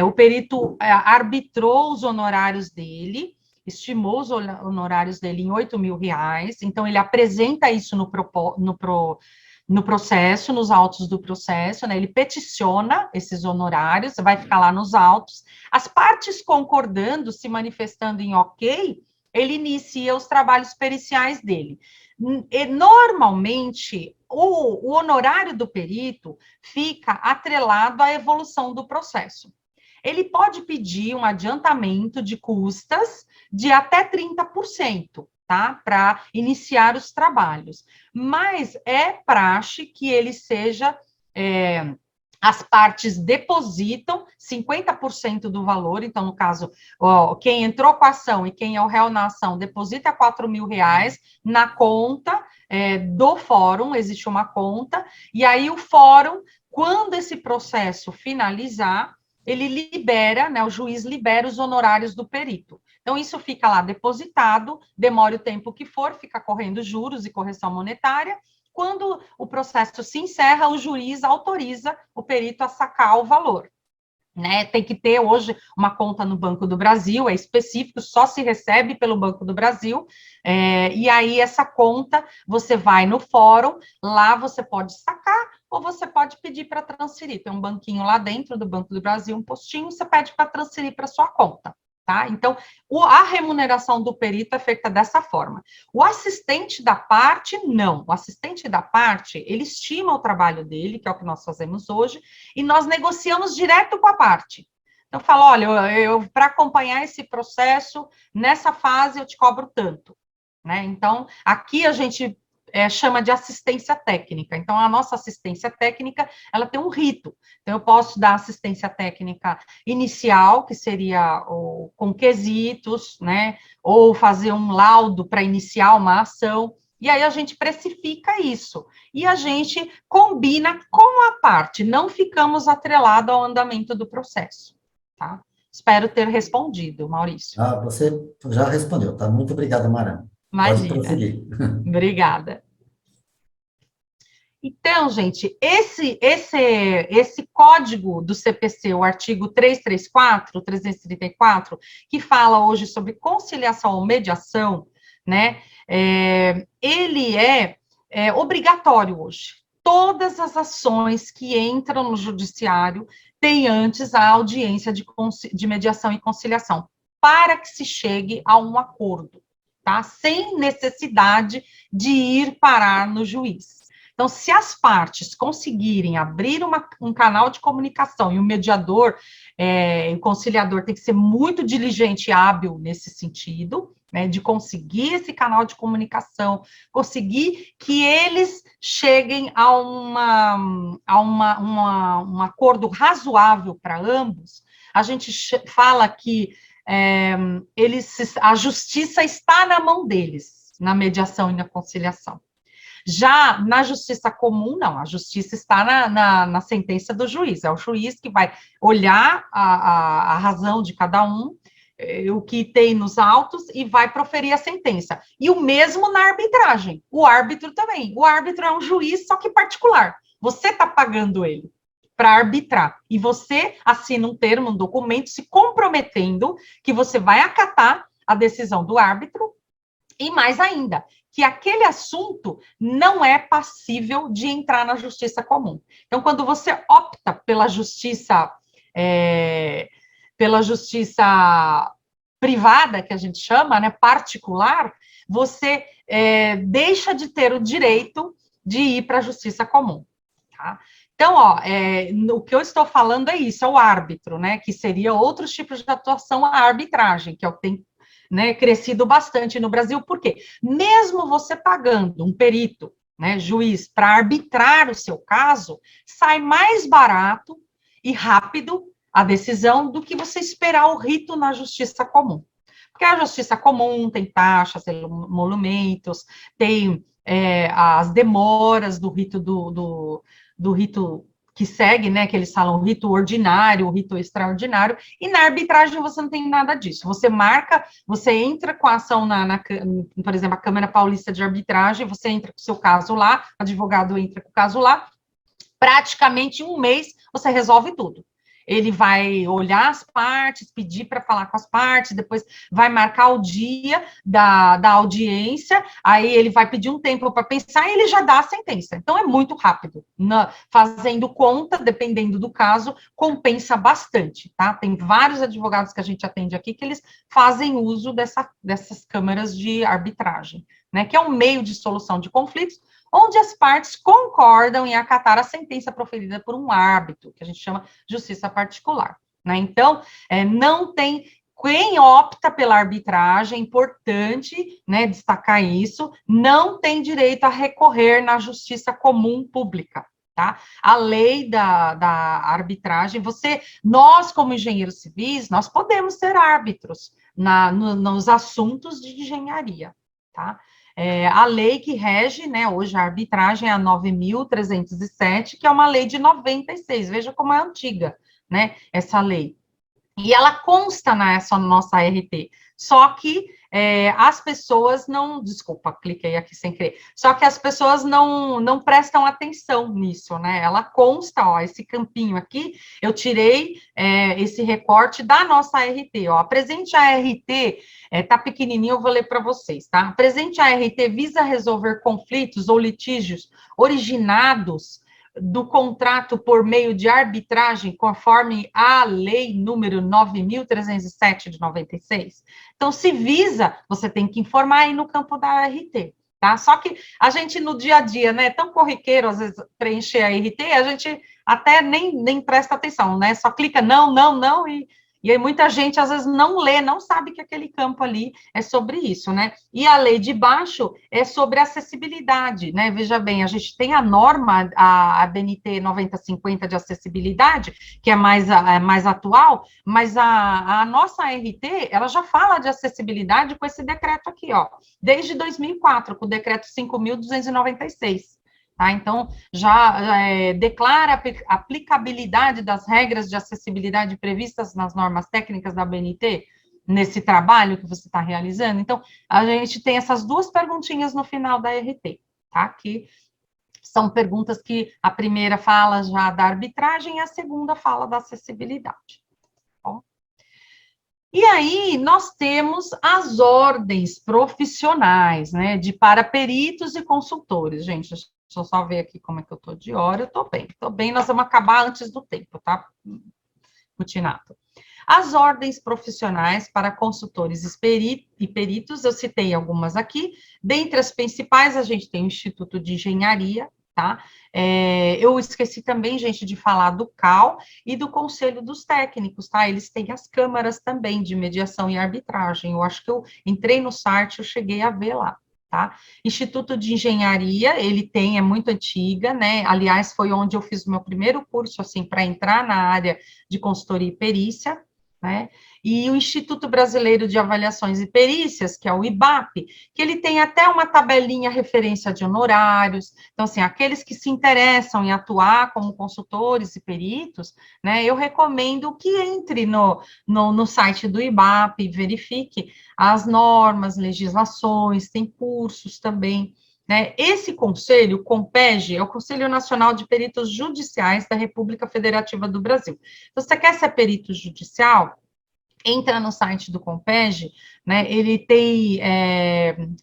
o perito arbitrou os honorários dele, estimou os honorários dele em R$ 8.000, então ele apresenta isso no processo, nos autos do processo, né? Ele peticiona esses honorários, vai ficar lá nos autos. As partes concordando, se manifestando em ok, ele inicia os trabalhos periciais dele. E, normalmente, o honorário do perito fica atrelado à evolução do processo. Ele pode pedir um adiantamento de custas de até 30%, tá? Para iniciar os trabalhos. Mas é praxe que ele seja. As partes depositam 50% do valor, então, no caso, quem entrou com a ação e quem é o réu na ação deposita R$ 4.000 na conta do fórum, existe uma conta, e aí o fórum, quando esse processo finalizar, ele libera, né, o juiz libera os honorários do perito. Então, isso fica lá depositado, demora o tempo que for, fica correndo juros e correção monetária. Quando o processo se encerra, o juiz autoriza o perito a sacar o valor. Né? Tem que ter hoje uma conta no Banco do Brasil, é específico, só se recebe pelo Banco do Brasil, e aí essa conta, você vai no fórum, lá você pode sacar, ou você pode pedir para transferir. Tem um banquinho lá dentro do Banco do Brasil, um postinho, você pede para transferir para sua conta. Tá? Então, a remuneração do perito é feita dessa forma. O assistente da parte, não. O assistente da parte, ele estima o trabalho dele, que é o que nós fazemos hoje, e nós negociamos direto com a parte. Então, eu falo, olha, para acompanhar esse processo, nessa fase eu te cobro tanto. Né? Então, aqui a gente chama de assistência técnica. Então, a nossa assistência técnica, ela tem um rito. Então, eu posso dar assistência técnica inicial, que seria com quesitos, né? Ou fazer um laudo para iniciar uma ação. E aí a gente precifica isso. E a gente combina com a parte. Não ficamos atrelados ao andamento do processo. Tá? Espero ter respondido, Maurício. Você já respondeu, tá? Muito obrigado, Mara. Pode Imagina. prosseguir. Obrigada. Então, gente, esse código do CPC, o artigo 334, que fala hoje sobre conciliação ou mediação, né, ele é obrigatório hoje. Todas as ações que entram no judiciário têm antes a audiência de mediação e conciliação, para que se chegue a um acordo, tá? Sem necessidade de ir parar no juiz. Então, se as partes conseguirem abrir um canal de comunicação e o mediador, o conciliador tem que ser muito diligente e hábil nesse sentido, né, de conseguir esse canal de comunicação, conseguir que eles cheguem a um acordo razoável para ambos. A gente fala que a justiça está na mão deles, na mediação e na conciliação. Já na justiça comum, não, a justiça está na sentença do juiz, é o juiz que vai olhar a razão de cada um, o que tem nos autos, e vai proferir a sentença. E o mesmo na arbitragem, o árbitro também. O árbitro é um juiz, só que particular. Você está pagando ele para arbitrar, e você assina um termo, um documento, se comprometendo que você vai acatar a decisão do árbitro, e mais ainda, que aquele assunto não é passível de entrar na justiça comum. Então, quando você opta pela justiça privada, que a gente chama, né, particular, você deixa de ter o direito de ir para a justiça comum. Tá? Então, o que eu estou falando é isso, é o árbitro, né, que seria outros tipos de atuação, a arbitragem, que é o que tem né, crescido bastante no Brasil. Por quê? Mesmo você pagando um perito, né, juiz, para arbitrar o seu caso, sai mais barato e rápido a decisão do que você esperar o rito na justiça comum. Porque a justiça comum tem taxas, emolumentos, tem as demoras do rito do rito que segue, né, que eles falam o rito ordinário, o rito extraordinário, e na arbitragem você não tem nada disso. Você marca, você entra com a ação por exemplo, a Câmara Paulista de Arbitragem, você entra com o seu caso lá, o advogado entra com o caso lá, praticamente em um mês você resolve tudo. Ele vai olhar as partes, pedir para falar com as partes, depois vai marcar o dia da audiência, aí ele vai pedir um tempo para pensar e ele já dá a sentença. Então, é muito rápido. Fazendo conta, dependendo do caso, compensa bastante, tá? Tem vários advogados que a gente atende aqui que eles fazem uso dessas câmaras de arbitragem, né? Que é um meio de solução de conflitos, onde as partes concordam em acatar a sentença proferida por um árbitro, que a gente chama justiça particular, né? Então, não tem quem opta pela arbitragem, é importante, né, destacar isso, não tem direito a recorrer na justiça comum pública, tá? A lei da arbitragem, nós como engenheiros civis, nós podemos ser árbitros nos assuntos de engenharia, tá? A lei que rege, né, hoje a arbitragem é a 9.307, que é uma lei de 96, veja como é antiga, né, essa lei. E ela consta nessa nossa RT, só que as pessoas não, desculpa, cliquei aqui sem querer, só que as pessoas não prestam atenção nisso, né, ela consta, ó, esse campinho aqui, eu tirei esse recorte da nossa RT, ó, apresente a RT, tá pequenininho, eu vou ler para vocês, tá? Apresente a RT visa resolver conflitos ou litígios originados do contrato por meio de arbitragem, conforme a lei número 9.307 de 96. Então, se visa, você tem que informar aí no campo da RT, tá? Só que a gente, no dia a dia, né, é tão corriqueiro, às vezes, preencher a RT, a gente até nem presta atenção, né? Só clica não, e aí muita gente, às vezes, não lê, não sabe que aquele campo ali é sobre isso, né? E a lei de baixo é sobre acessibilidade, né? Veja bem, a gente tem a norma, a BNT 9050 de acessibilidade, que é mais atual, mas a nossa RT, ela já fala de acessibilidade com esse decreto aqui, ó, desde 2004, com o decreto 5.296. Tá? Então, já declara a aplicabilidade das regras de acessibilidade previstas nas normas técnicas da BNT, nesse trabalho que você está realizando. Então, a gente tem essas duas perguntinhas no final da RT, tá? Que são perguntas que a primeira fala já da arbitragem e a segunda fala da acessibilidade. Bom. E aí, nós temos as ordens profissionais, né, para peritos e consultores, gente. Deixa eu só ver aqui como é que eu estou de hora. Eu estou bem, nós vamos acabar antes do tempo, tá? Mutinato. As ordens profissionais para consultores e peritos, eu citei algumas aqui. Dentre as principais, a gente tem o Instituto de Engenharia, tá? Eu esqueci também, gente, de falar do CAL e do Conselho dos Técnicos, tá? Eles têm as câmaras também de mediação e arbitragem. Eu acho que eu entrei no site, eu cheguei a ver lá. Tá? Instituto de Engenharia, ele é muito antiga, né? Aliás, foi onde eu fiz o meu primeiro curso, assim, para entrar na área de consultoria e perícia, né? E o Instituto Brasileiro de Avaliações e Perícias, que é o IBAP, que ele tem até uma tabelinha referência de honorários. Então, assim, aqueles que se interessam em atuar como consultores e peritos, né, eu recomendo que entre no site do IBAP e verifique as normas, legislações, tem cursos também, né? Esse conselho, o CONPEG, é o Conselho Nacional de Peritos Judiciais da República Federativa do Brasil. Então, se você quer ser perito judicial, entra no site do CONPEG, né? Ele tem,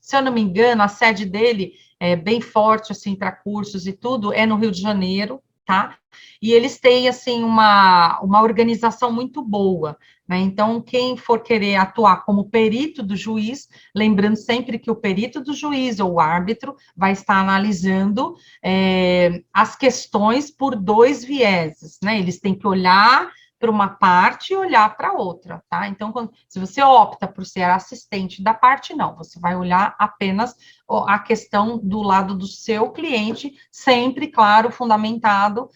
se eu não me engano, a sede dele é bem forte, assim, para cursos e tudo, é no Rio de Janeiro, tá? E eles têm, assim, uma organização muito boa, né? Então, quem for querer atuar como perito do juiz, lembrando sempre que o perito do juiz ou o árbitro vai estar analisando as questões por dois vieses, né? Eles têm que olhar para uma parte e olhar para outra, tá? Então, se você opta por ser assistente da parte, não, você vai olhar apenas a questão do lado do seu cliente, sempre, claro, fundamentado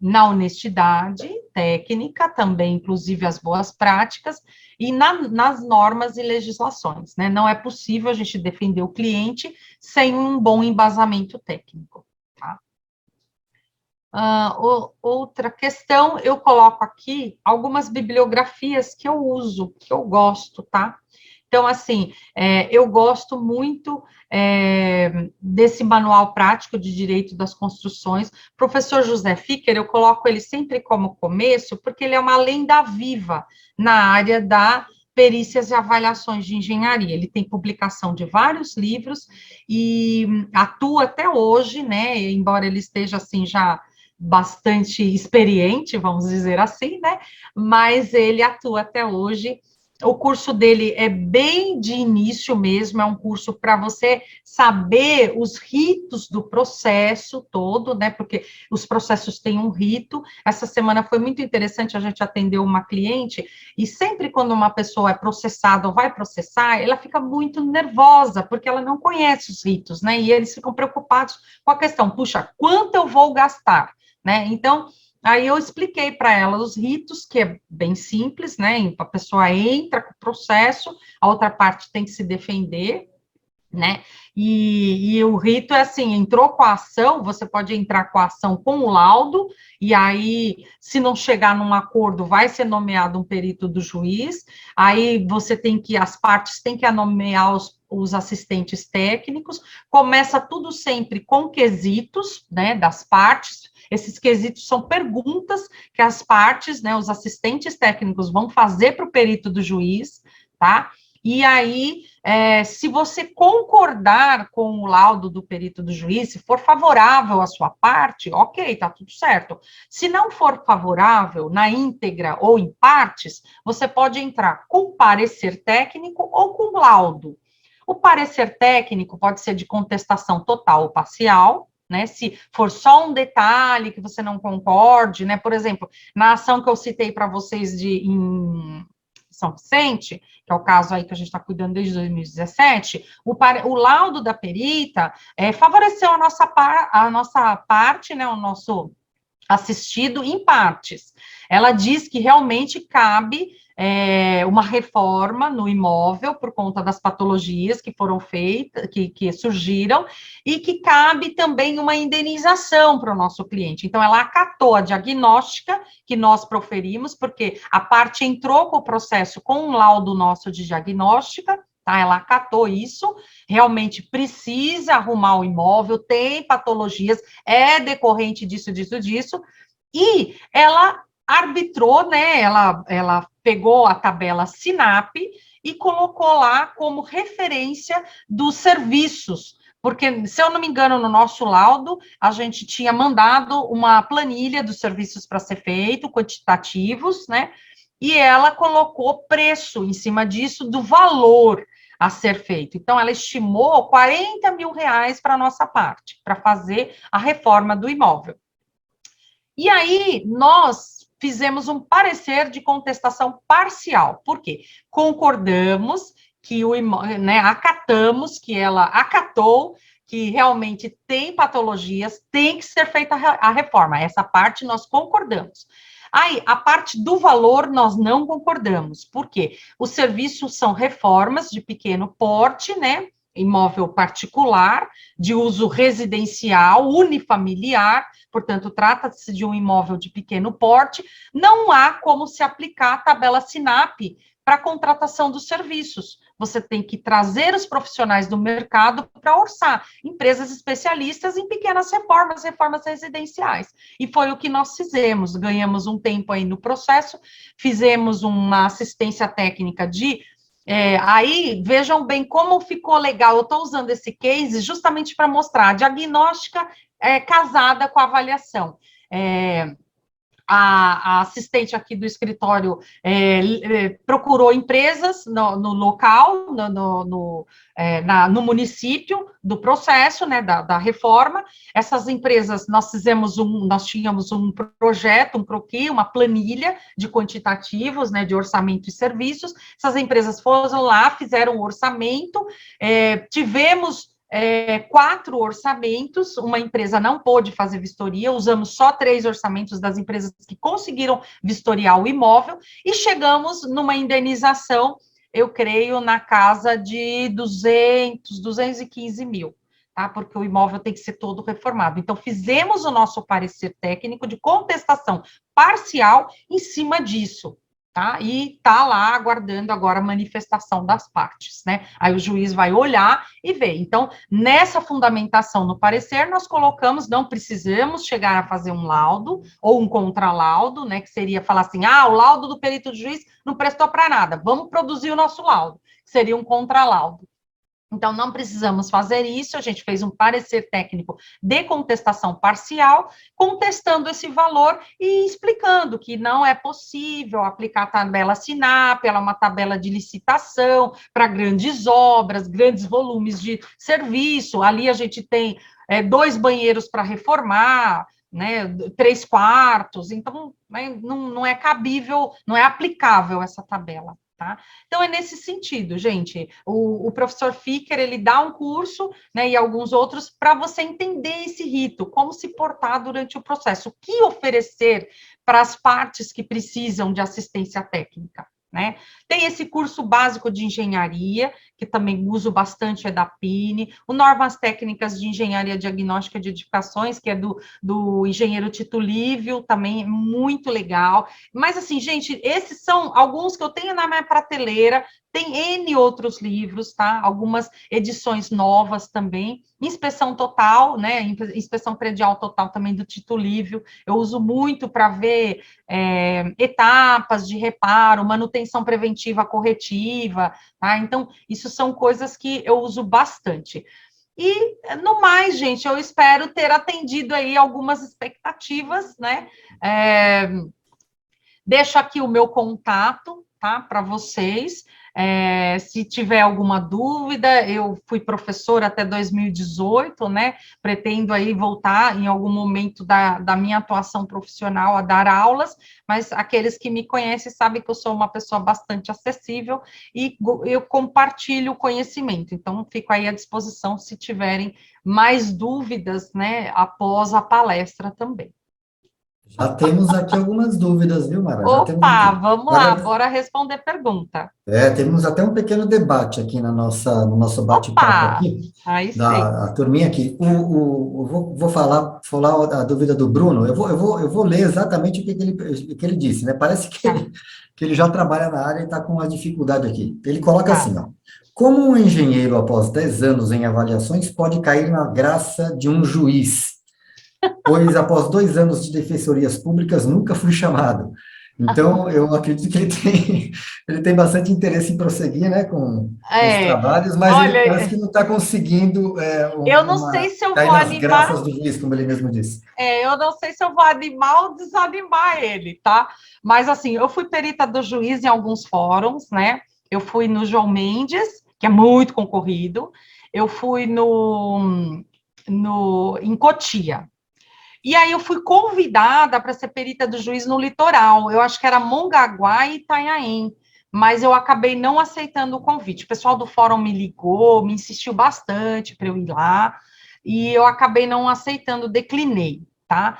na honestidade técnica, também, inclusive, as boas práticas, e nas normas e legislações, né? Não é possível a gente defender o cliente sem um bom embasamento técnico, tá? Outra questão, eu coloco aqui algumas bibliografias que eu uso, que eu gosto, tá? Então, assim, eu gosto muito desse manual prático de direito das construções. Professor José Ficker, eu coloco ele sempre como começo, porque ele é uma lenda viva na área da perícias e avaliações de engenharia. Ele tem publicação de vários livros e atua até hoje, né? Embora ele esteja assim já bastante experiente, vamos dizer assim, né? Mas ele atua até hoje. O curso dele é bem de início mesmo, é um curso para você saber os ritos do processo todo, né? Porque os processos têm um rito. Essa semana foi muito interessante, a gente atendeu uma cliente, e sempre quando uma pessoa é processada ou vai processar, ela fica muito nervosa, porque ela não conhece os ritos, né? E eles ficam preocupados com a questão, puxa, quanto eu vou gastar? Né? Então, aí eu expliquei para ela os ritos, que é bem simples, né? A pessoa entra com o processo, a outra parte tem que se defender, né? E o rito é assim: entrou com a ação, você pode entrar com a ação com o laudo, e aí, se não chegar num acordo, vai ser nomeado um perito do juiz, aí você tem que, as partes têm que nomear os assistentes técnicos, começa tudo sempre com quesitos, né, das partes. Esses quesitos são perguntas que as partes, né, os assistentes técnicos vão fazer para o perito do juiz, tá? E aí, se você concordar com o laudo do perito do juiz, se for favorável à sua parte, ok, tá tudo certo. Se não for favorável na íntegra ou em partes, você pode entrar com parecer técnico ou com laudo. O parecer técnico pode ser de contestação total ou parcial, né? Se for só um detalhe que você não concorde, né? Por exemplo, na ação que eu citei para vocês em São Vicente, que é o caso aí que a gente está cuidando desde 2017, o laudo da perita favoreceu a nossa parte, né? O nosso assistido em partes. Ela diz que realmente cabe uma reforma no imóvel por conta das patologias que foram feitas, que surgiram, e que cabe também uma indenização para o nosso cliente. Então, ela acatou a diagnóstica que nós proferimos, porque a parte entrou com o processo com um laudo nosso de diagnóstica, tá? Ela acatou isso, realmente precisa arrumar o imóvel, tem patologias, é decorrente disso, e ela arbitrou, né? Ela pegou a tabela SINAP e colocou lá como referência dos serviços, porque, se eu não me engano, no nosso laudo, a gente tinha mandado uma planilha dos serviços para ser feito, quantitativos, né? E ela colocou preço em cima disso, do valor a ser feito. Então, ela estimou 40 mil reais para a nossa parte, para fazer a reforma do imóvel. E aí, nós fizemos um parecer de contestação parcial. Por quê? Concordamos que o imóvel, né, acatamos que ela acatou que realmente tem patologias, tem que ser feita a reforma. Essa parte nós concordamos. Aí, a parte do valor, nós não concordamos. Por quê? Os serviços são reformas de pequeno porte, né? Imóvel particular, de uso residencial, unifamiliar, portanto, trata-se de um imóvel de pequeno porte, não há como se aplicar a tabela SINAP para a contratação dos serviços. Você tem que trazer os profissionais do mercado para orçar, empresas especialistas em pequenas reformas residenciais. E foi o que nós fizemos, ganhamos um tempo aí no processo, fizemos uma assistência técnica aí, vejam bem como ficou legal. Eu estou usando esse case justamente para mostrar a diagnóstica casada com a avaliação. a assistente aqui do escritório procurou empresas no local, no município do processo, né, da reforma. Essas empresas, nós tínhamos um projeto, um croquis, uma planilha de quantitativos, né, de orçamento e serviços. Essas empresas foram lá, fizeram o orçamento, tivemos 4 orçamentos, uma empresa não pôde fazer vistoria, usamos só 3 orçamentos das empresas que conseguiram vistoriar o imóvel, e chegamos numa indenização, eu creio, na casa de 215 mil, tá? Porque o imóvel tem que ser todo reformado. Então, fizemos o nosso parecer técnico de contestação parcial em cima disso, tá? E está lá aguardando agora a manifestação das partes, né? Aí o juiz vai olhar e ver. Então, nessa fundamentação no parecer, nós colocamos, não precisamos chegar a fazer um laudo ou um contralaudo, né? Que seria falar assim, o laudo do perito do juiz não prestou para nada, vamos produzir o nosso laudo, que seria um contralaudo. Então, não precisamos fazer isso, a gente fez um parecer técnico de contestação parcial, contestando esse valor e explicando que não é possível aplicar a tabela SINAP, ela é uma tabela de licitação para grandes obras, grandes volumes de serviço, ali a gente tem 2 banheiros para reformar, né, 3 quartos, então né, não é cabível, não é aplicável essa tabela. Tá? Então, é nesse sentido, gente, o professor Ficker, ele dá um curso, né, e alguns outros, para você entender esse rito, como se portar durante o processo, o que oferecer para as partes que precisam de assistência técnica, né? Tem esse curso básico de engenharia, que também uso bastante, é da PINE, o Normas Técnicas de Engenharia Diagnóstica de Edificações, que é do engenheiro Tito Lívio, também é muito legal. Mas, assim, gente, esses são alguns que eu tenho na minha prateleira, tem N outros livros, tá? Algumas edições novas também. Inspeção total, né? Inspeção predial total também do Tito Lívio, eu uso muito para ver etapas de reparo, manutenção preventiva corretiva, tá? Então, isso são coisas que eu uso bastante. E, no mais, gente, eu espero ter atendido aí algumas expectativas, né? Deixo aqui o meu contato, tá? Para vocês. Se tiver alguma dúvida, eu fui professora até 2018, né? Pretendo aí voltar em algum momento da minha atuação profissional a dar aulas, mas aqueles que me conhecem sabem que eu sou uma pessoa bastante acessível e eu compartilho o conhecimento, então fico aí à disposição se tiverem mais dúvidas, né, após a palestra também. Já temos aqui algumas dúvidas, viu, Mara? Já temos Opa, aqui. vamos lá, bora responder pergunta. Temos até um pequeno debate aqui no nosso bate-papo Opa, aqui, aí sim. a turminha aqui. Vou falar a dúvida do Bruno. Eu vou ler exatamente o que ele disse, né? Parece que ele já trabalha na área e está com uma dificuldade aqui. Ele coloca assim, ó. Como um engenheiro, após 10 anos em avaliações, pode cair na graça de um juiz? Pois após 2 anos de defensorias públicas, nunca fui chamado. Então, eu acredito que ele tem bastante interesse em prosseguir, né, com os trabalhos, mas olha, ele parece que não está conseguindo eu não sei se eu cair vou nas animar, graças do juiz, como ele mesmo disse. Eu não sei se eu vou animar ou desanimar ele, tá? Mas, assim, eu fui perita do juiz em alguns fóruns, né? Eu fui no João Mendes, que é muito concorrido, eu fui em Cotia. E aí eu fui convidada para ser perita do juiz no litoral, eu acho que era Mongaguá e Itanhaém, mas eu acabei não aceitando o convite. O pessoal do fórum me ligou, me insistiu bastante para eu ir lá, e eu acabei não aceitando, declinei, tá?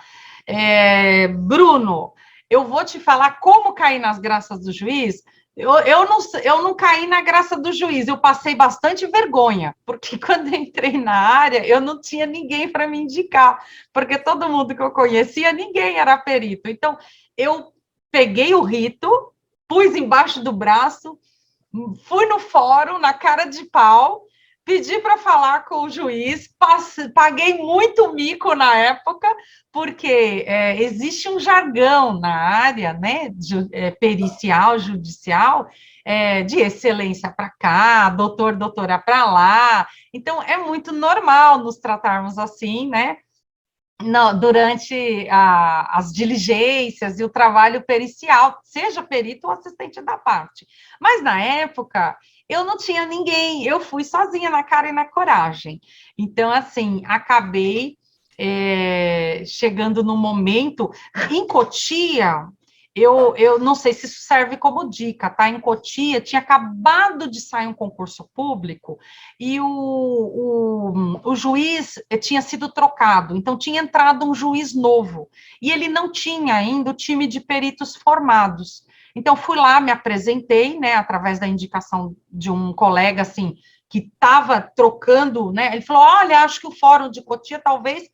Bruno, eu vou te falar como cair nas graças do juiz. Eu não caí na graça do juiz, eu passei bastante vergonha, porque quando eu entrei na área, eu não tinha ninguém para me indicar, porque todo mundo que eu conhecia, ninguém era perito. Então, eu peguei o rito, pus embaixo do braço, fui no fórum, na cara de pau, pedi para falar com o juiz, paguei muito mico na época, porque existe um jargão na área, né, pericial, judicial, de excelência para cá, doutor, doutora para lá, então é muito normal nos tratarmos assim, né, Não, durante as diligências e o trabalho pericial, seja perito ou assistente da parte. Mas, na época, eu não tinha ninguém, eu fui sozinha na cara e na coragem. Então, assim, acabei chegando no momento, em Cotia, eu não sei se isso serve como dica, tá? Em Cotia, tinha acabado de sair um concurso público e o juiz tinha sido trocado, então tinha entrado um juiz novo, e ele não tinha ainda o time de peritos formados. Então, fui lá, me apresentei, né, através da indicação de um colega, assim, que estava trocando, né, ele falou, olha, acho que o Fórum de Cotia talvez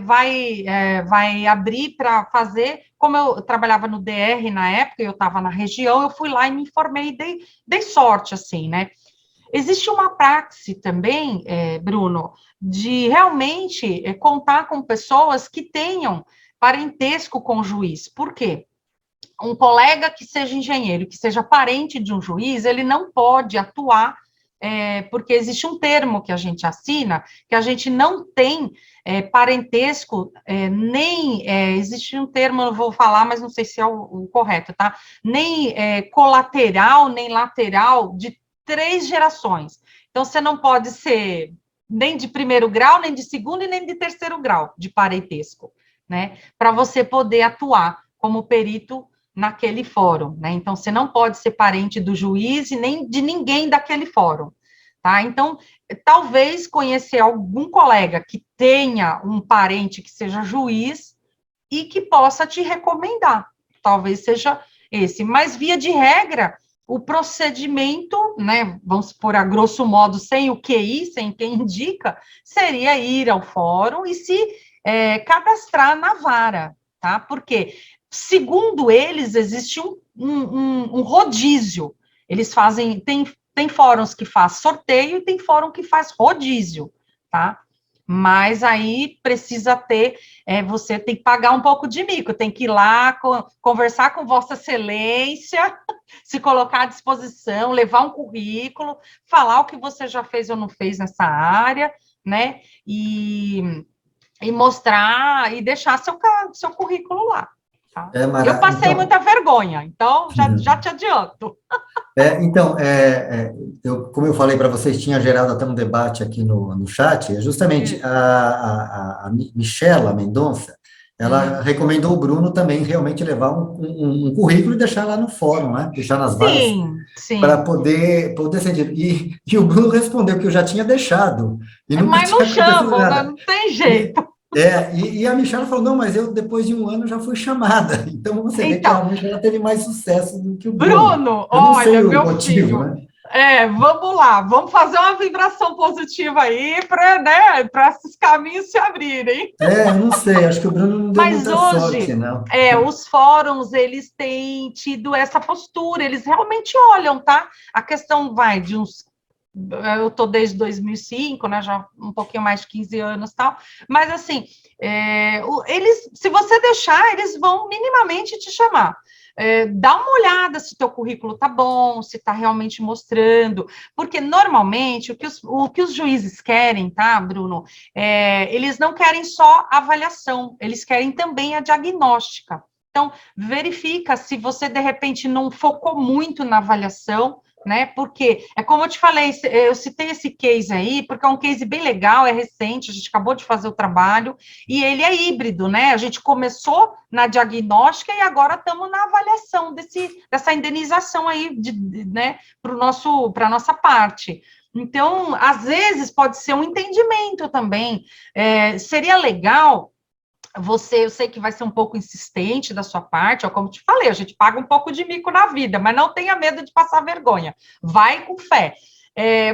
vai abrir para fazer, como eu trabalhava no DR na época, eu estava na região, eu fui lá e me informei, dei sorte, assim, né. Existe uma praxe também, Bruno, de realmente contar com pessoas que tenham parentesco com o juiz. Por quê? Um colega que seja engenheiro, que seja parente de um juiz, ele não pode atuar, porque existe um termo que a gente assina, que a gente não tem parentesco, nem, existe um termo, eu vou falar, mas não sei se é o correto, tá? Nem colateral, nem lateral de 3 gerações. Então, você não pode ser nem de primeiro grau, nem de segundo e nem de terceiro grau de parentesco, né? Para você poder atuar como perito naquele fórum, né? Então, você não pode ser parente do juiz e nem de ninguém daquele fórum, tá? Então, talvez conhecer algum colega que tenha um parente que seja juiz e que possa te recomendar, talvez seja esse. Mas, via de regra, o procedimento, né, vamos supor, a grosso modo, sem o QI, sem quem indica, seria ir ao fórum e se cadastrar na vara, tá? Porque, segundo eles, existe um rodízio. Eles fazem, tem fóruns que faz sorteio e tem fórum que faz rodízio, tá? Mas aí precisa ter, você tem que pagar um pouco de mico, tem que ir lá conversar com Vossa Excelência, se colocar à disposição, levar um currículo, falar o que você já fez ou não fez nessa área, né? E mostrar e deixar seu currículo lá. Tá? Eu Mara, passei então, muita vergonha, então já te adianto. Então, como eu falei para vocês, tinha gerado até um debate aqui no chat, é justamente a Michela Mendonça, ela recomendou o Bruno também realmente levar um currículo e deixar lá no fórum, né? Deixar nas varas Sim, para sim. poder ser. E o Bruno respondeu que eu já tinha deixado e nunca Mas não tinha acontecido chamam, né? nada. Não tem E, jeito. e a Michela falou, não, mas eu depois de um ano já fui chamada. Então você vê que Então, realmente ela teve mais sucesso do que o Bruno. Bruno, Eu não sei olha, o meu motivo, filho, né? vamos lá, vamos fazer uma vibração positiva aí para, né, para esses caminhos se abrirem. Eu não sei, acho que o Bruno não deu Mas muita sorte, hoje, não. os fóruns, eles têm tido essa postura, eles realmente olham, tá? A questão vai de uns. Eu estou desde 2005, né? Já um pouquinho mais de 15 anos e tal. Mas, assim, eles, se você deixar, eles vão minimamente te chamar. Dá uma olhada se o teu currículo tá bom, se está realmente mostrando, porque normalmente o que os juízes querem, tá, Bruno? Eles não querem só avaliação, eles querem também a diagnóstica. Então, verifica se você, de repente, não focou muito na avaliação, né? Porque é como eu te falei, eu citei esse case aí, porque é um case bem legal, é recente, a gente acabou de fazer o trabalho, e ele é híbrido, né? A gente começou na diagnóstica e agora estamos na avaliação dessa indenização aí, né, para a nossa parte. Então, às vezes, pode ser um entendimento também. Seria legal eu sei que vai ser um pouco insistente da sua parte, ó, como te falei, a gente paga um pouco de mico na vida, mas não tenha medo de passar vergonha. Vai com fé.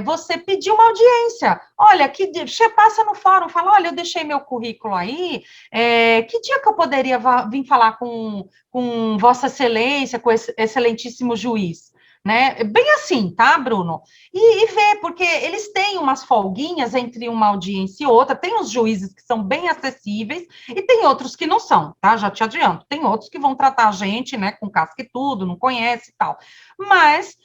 Você pedir uma audiência. Olha, você passa no fórum, fala, olha, eu deixei meu currículo aí, que dia que eu poderia vir falar com Vossa Excelência, com esse excelentíssimo juiz? Né? Bem assim, tá, Bruno? E ver, porque eles têm umas folguinhas entre uma audiência e outra, tem os juízes que são bem acessíveis e tem outros que não são, tá? Já te adianto. Tem outros que vão tratar a gente, né, com casca e tudo, não conhece e tal. Mas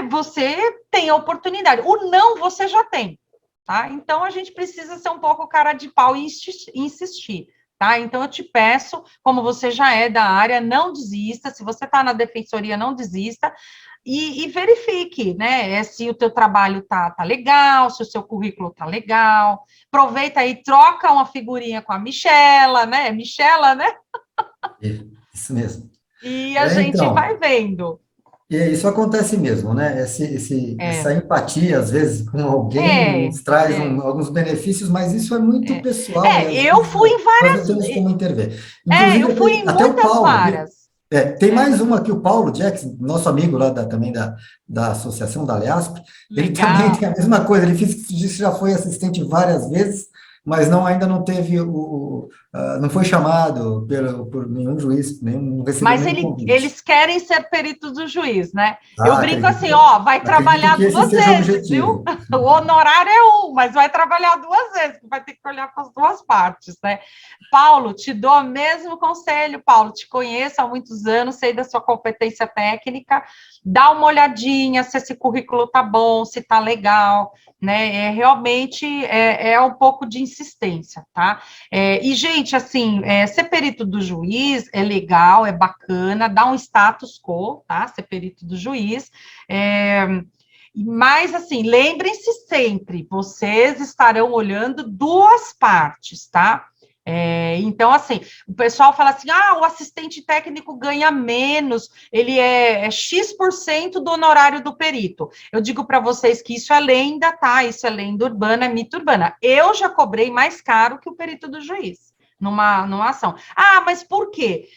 você tem a oportunidade. O não você já tem, tá? Então a gente precisa ser um pouco cara de pau e insistir, tá? Então, eu te peço, como você já é da área, não desista, se você está na defensoria, não desista, e verifique, né, se o teu trabalho tá legal, se o seu currículo tá legal, aproveita aí, troca uma figurinha com a Michela, né, Isso mesmo. e a gente Então, vai vendo. e isso acontece mesmo, né? É, Essa empatia, às vezes, com alguém é, nos traz é, alguns benefícios, mas isso é muito pessoal e, às eu vezes, fui em nós não várias, temos como intervir. eu Inclusive, fui em até o muitas Paulo, varas, tem é, mais uma aqui, o Paulo Jackson, nosso amigo lá também da Associação da Leasp, ele também legal. tem a mesma coisa, ele disse que já foi assistente várias vezes, mas ainda não teve não foi chamado por nenhum juiz, não recebeu Mas nenhum convite. eles querem ser peritos do juiz, né? Eu Ah, brinco assim, ó, vai acredito trabalhar que esse duas seja o vezes, viu? objetivo. O honorário é um, mas vai trabalhar duas vezes, vai ter que olhar para as duas partes, né? Paulo, te dou o mesmo conselho, Paulo, te conheço há muitos anos, sei da sua competência técnica, dá uma olhadinha se esse currículo tá bom, se tá legal, né? Realmente é um pouco de insistência, tá? E, gente, assim, ser perito do juiz é legal, é bacana, dá um status quo, tá? Ser perito do juiz. Mas, assim, lembrem-se sempre, vocês estarão olhando duas partes, tá? Então, assim, o pessoal fala assim, o assistente técnico ganha menos, ele é X% do honorário do perito. Eu digo para vocês que isso é lenda, tá? Isso é lenda urbana, é mito urbana. Eu já cobrei mais caro que o perito do juiz numa ação. Mas por quê?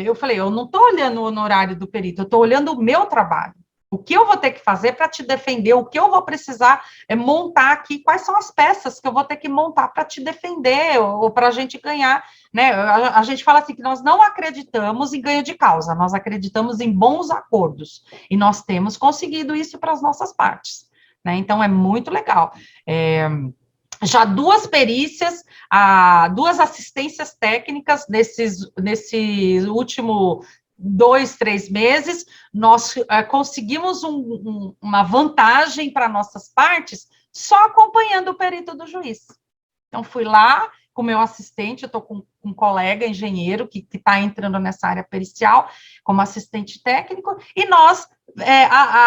Eu falei, eu não estou olhando o honorário do perito, eu estou olhando o meu trabalho. O que eu vou ter que fazer para te defender? O que eu vou precisar montar aqui? Quais são as peças que eu vou ter que montar para te defender ou para a gente ganhar? Né? A gente fala assim que nós não acreditamos em ganho de causa, nós acreditamos em bons acordos. E nós temos conseguido isso para as nossas partes. Né? Então, é muito legal. Já duas perícias, duas assistências técnicas nesse último 2, 3 meses, nós conseguimos uma vantagem para nossas partes só acompanhando o perito do juiz. Então, fui lá com o meu assistente, eu estou com um colega engenheiro que está entrando nessa área pericial como assistente técnico, e nós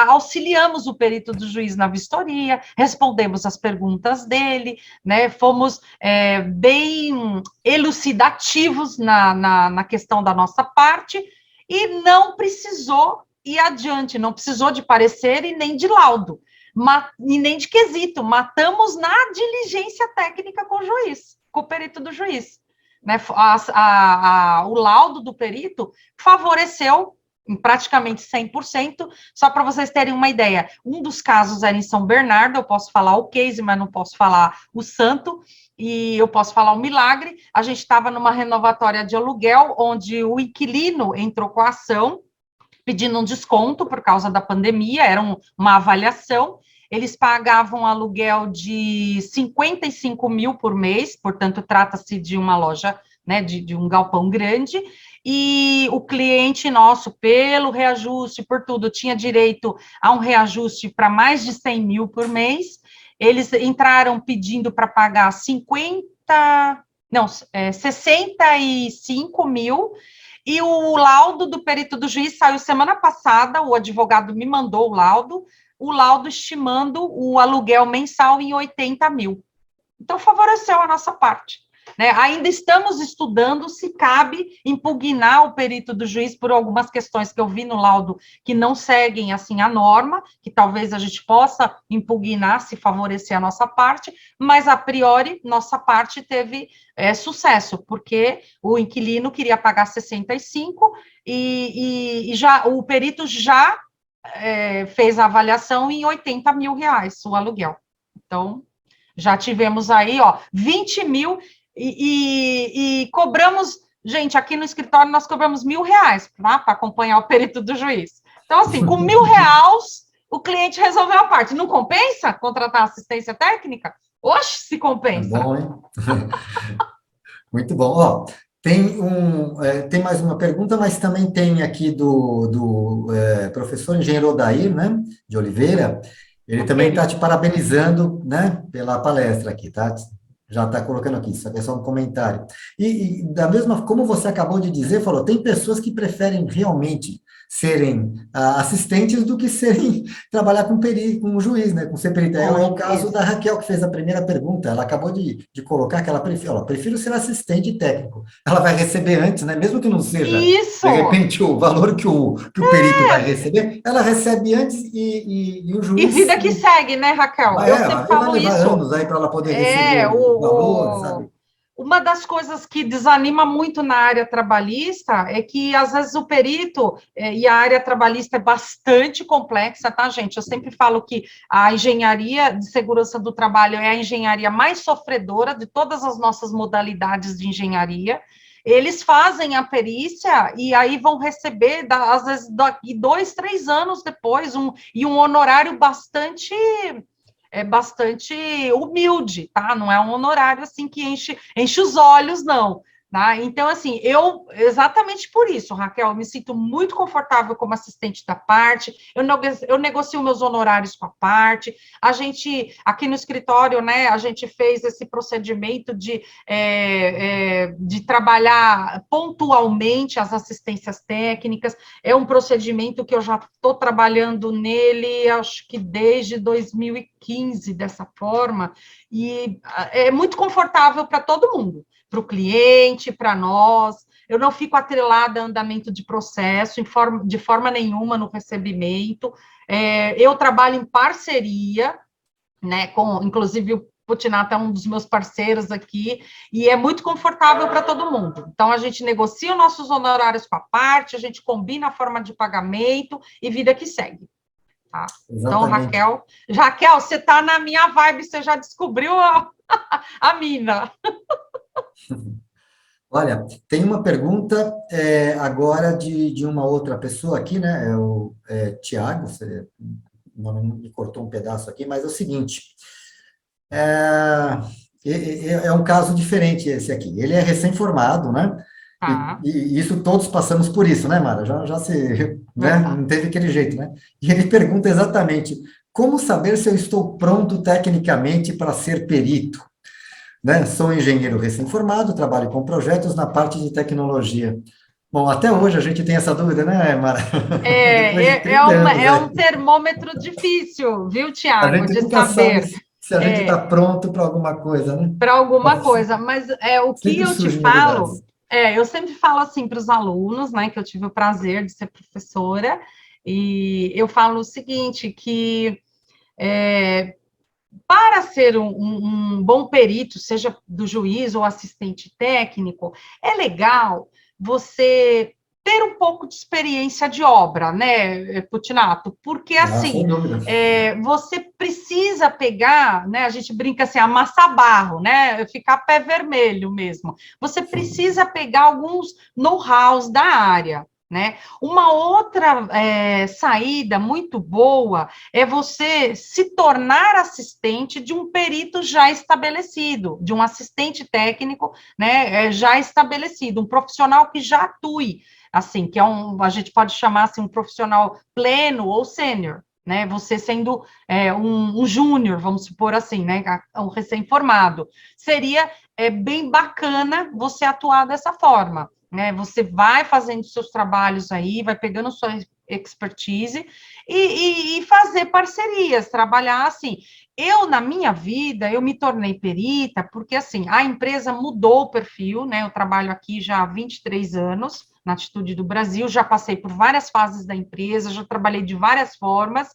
auxiliamos o perito do juiz na vistoria, respondemos as perguntas dele, né, fomos bem elucidativos na questão da nossa parte, e não precisou ir adiante, não precisou de parecer e nem de laudo, e nem de quesito, matamos na diligência técnica com o juiz, com o perito do juiz. Né? O laudo do perito favoreceu em praticamente 100%, só para vocês terem uma ideia, um dos casos era em São Bernardo, eu posso falar o case, mas não posso falar o santo, e eu posso falar o milagre. A gente estava numa renovatória de aluguel, onde o inquilino entrou com a ação, pedindo um desconto por causa da pandemia, era uma avaliação, eles pagavam aluguel de 55 mil por mês, portanto, trata-se de uma loja, né, de um galpão grande, e o cliente nosso, pelo reajuste, por tudo, tinha direito a um reajuste para mais de 100 mil por mês. Eles entraram pedindo para pagar 65 mil, e o laudo do perito do juiz saiu semana passada, o advogado me mandou o laudo estimando o aluguel mensal em 80 mil. Então, favoreceu a nossa parte. Né? Ainda estamos estudando se cabe impugnar o perito do juiz por algumas questões que eu vi no laudo que não seguem assim a norma, que talvez a gente possa impugnar se favorecer a nossa parte, mas a priori nossa parte teve sucesso, porque o inquilino queria pagar 65 e já o perito já fez a avaliação em 80 mil reais o aluguel. Então, já tivemos aí, 20 mil e cobramos, gente, aqui no escritório nós cobramos R$1.000, tá? Para acompanhar o perito do juiz. Então, assim, com R$1.000, o cliente resolveu a parte. Não compensa contratar assistência técnica? Oxe, se compensa. É bom, hein? Muito bom. Tem mais uma pergunta, mas também tem aqui do professor engenheiro Odair, né, de Oliveira. Ele também está te parabenizando, né, pela palestra aqui, tá? Já está colocando aqui, isso aqui é só um comentário. Da mesma, como você acabou de dizer, falou, tem pessoas que preferem realmente serem assistentes do que serem, trabalhar com um juiz, né, com ser perito. É o caso da Raquel, que fez a primeira pergunta, ela acabou de colocar que ela prefiro ser assistente técnico. Ela vai receber antes, né, mesmo que não seja, Isso! de repente, o valor que o perito vai receber, ela recebe antes e o E juiz... vida que segue, né, Raquel? Eu sempre vai falo levar isso. anos aí para ela poder receber É, o valor, sabe? uma das coisas que desanima muito na área trabalhista é que, às vezes, o perito, e a área trabalhista é bastante complexa, tá, gente? Eu sempre falo que a engenharia de segurança do trabalho é a engenharia mais sofredora de todas as nossas modalidades de engenharia. Eles fazem a perícia e aí vão receber, às vezes, daqui 2, 3 anos depois, um honorário bastante humilde, tá? Não é um honorário assim que enche os olhos, não. Tá? Então, assim, exatamente por isso, Raquel, eu me sinto muito confortável como assistente da parte, eu negocio meus honorários com a parte, a gente, aqui no escritório, né, a gente fez esse procedimento de trabalhar pontualmente as assistências técnicas, é um procedimento que eu já estou trabalhando nele, acho que desde 2015, dessa forma, e é muito confortável para todo mundo, para o cliente, para nós. Eu não fico atrelada a andamento de processo de forma nenhuma no recebimento. Eu trabalho em parceria, né, inclusive o Putinato é um dos meus parceiros aqui, e é muito confortável para todo mundo. Então, a gente negocia os nossos honorários com a parte, a gente combina a forma de pagamento e vida que segue. Tá? Então, Exatamente. Raquel, você está na minha vibe, você já descobriu a mina. Olha, tem uma pergunta agora de uma outra pessoa aqui, né? É o Tiago, você não me cortou um pedaço aqui, mas é o seguinte: é um caso diferente esse aqui. Ele é recém-formado, né? E, Tá. e isso todos passamos por isso, né, Mara? Já se, né? Não teve aquele jeito, né? E ele pergunta exatamente: como saber se eu estou pronto tecnicamente para ser perito? Né? Sou engenheiro recém-formado, trabalho com projetos na parte de tecnologia. Bom, até hoje a gente tem essa dúvida, né, Mara? Depois de 30 anos, É um termômetro difícil, viu, a Tiago, gente de nunca sabe saber se a gente está pronto para alguma coisa, né? para alguma coisa, mas o que Sempre eu te surgem falo, novidades. eu sempre falo assim para os alunos, né, que eu tive o prazer de ser professora, e eu falo o seguinte, que para ser um bom perito, seja do juiz ou assistente técnico, é legal você ter um pouco de experiência de obra, né, Putinato? Porque, Ah, assim, sem dúvida. você precisa pegar, né, a gente brinca assim, amassar barro, né, ficar pé vermelho mesmo. Você precisa pegar alguns know-hows da área, né? Uma outra saída muito boa é você se tornar assistente de um perito já estabelecido, de um assistente técnico, né, já estabelecido, um profissional que já atue, assim, que a gente pode chamar assim, um profissional pleno ou sênior, né, você sendo um júnior, vamos supor assim, né, um recém-formado. Seria bem bacana você atuar dessa forma, né, você vai fazendo seus trabalhos aí, vai pegando sua expertise e fazer parcerias, trabalhar assim. Na minha vida, eu me tornei perita porque, assim, a empresa mudou o perfil, né? Eu trabalho aqui já há 23 anos, na Atitude do Brasil, já passei por várias fases da empresa, já trabalhei de várias formas,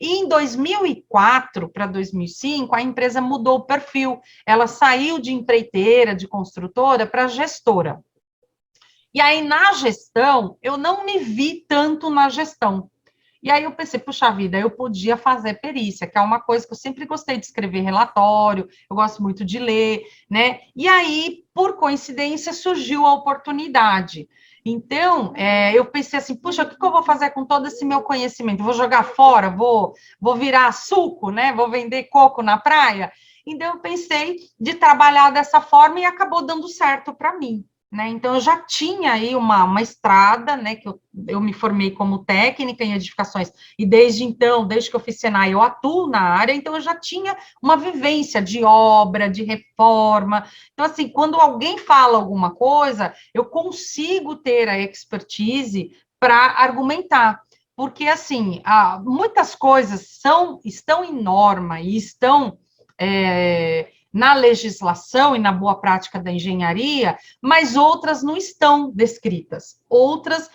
e em 2004 para 2005, a empresa mudou o perfil, ela saiu de empreiteira, de construtora, para gestora. E aí, na gestão, eu não me vi tanto na gestão. E aí eu pensei, puxa vida, eu podia fazer perícia, que é uma coisa que eu sempre gostei de escrever relatório, eu gosto muito de ler, né? E aí, por coincidência, surgiu a oportunidade. Então, eu pensei assim, puxa, o que eu vou fazer com todo esse meu conhecimento? Vou jogar fora? Vou virar suco, né? Vou vender coco na praia? Então, eu pensei de trabalhar dessa forma e acabou dando certo para mim. né? Então, eu já tinha aí uma estrada, né, que eu me formei como técnica em edificações, e desde então, desde que eu fiz Senai, eu atuo na área, então eu já tinha uma vivência de obra, de reforma. Então, assim, quando alguém fala alguma coisa, eu consigo ter a expertise para argumentar. Porque, assim, muitas coisas estão em norma e estão na legislação e na boa prática da engenharia, mas outras não estão descritas. Outras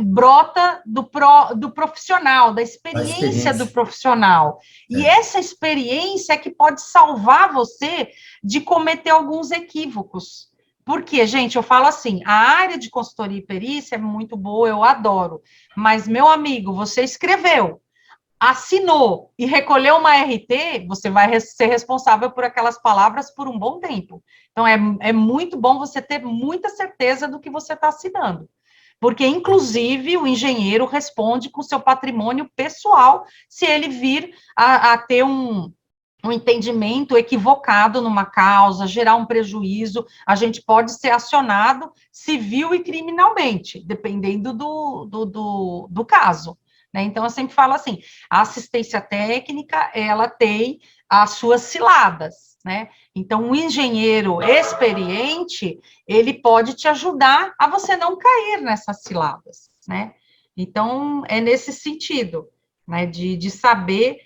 brota do profissional, da experiência do profissional. E essa experiência é que pode salvar você de cometer alguns equívocos. Porque, gente, eu falo assim, a área de consultoria e perícia é muito boa, eu adoro, mas, meu amigo, você escreveu, assinou e recolheu uma RT, você vai ser responsável por aquelas palavras por um bom tempo. Então, é muito bom você ter muita certeza do que você está assinando. Porque, inclusive, o engenheiro responde com o seu patrimônio pessoal se ele vir a ter um entendimento equivocado numa causa, gerar um prejuízo, a gente pode ser acionado civil e criminalmente, dependendo do caso. Né? Então, eu sempre falo assim, a assistência técnica, ela tem as suas ciladas, né? Então, um engenheiro experiente, ele pode te ajudar a você não cair nessas ciladas, né? Então, é nesse sentido, né, de saber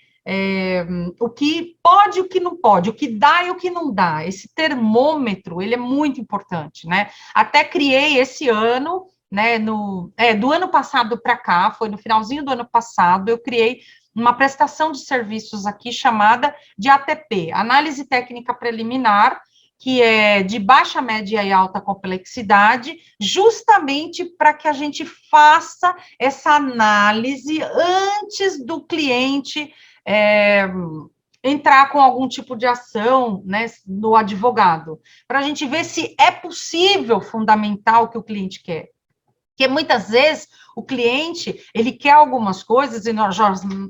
o que pode e o que não pode, o que dá e o que não dá. Esse termômetro, ele é muito importante, né? Até criei esse ano, né, do ano passado para cá, foi no finalzinho do ano passado, eu criei uma prestação de serviços aqui chamada de ATP, Análise Técnica Preliminar, que é de baixa, média e alta complexidade, justamente para que a gente faça essa análise antes do cliente entrar com algum tipo de ação, né, no advogado, para a gente ver se é possível fundamentar o que o cliente quer. Porque muitas vezes o cliente, ele quer algumas coisas, e nós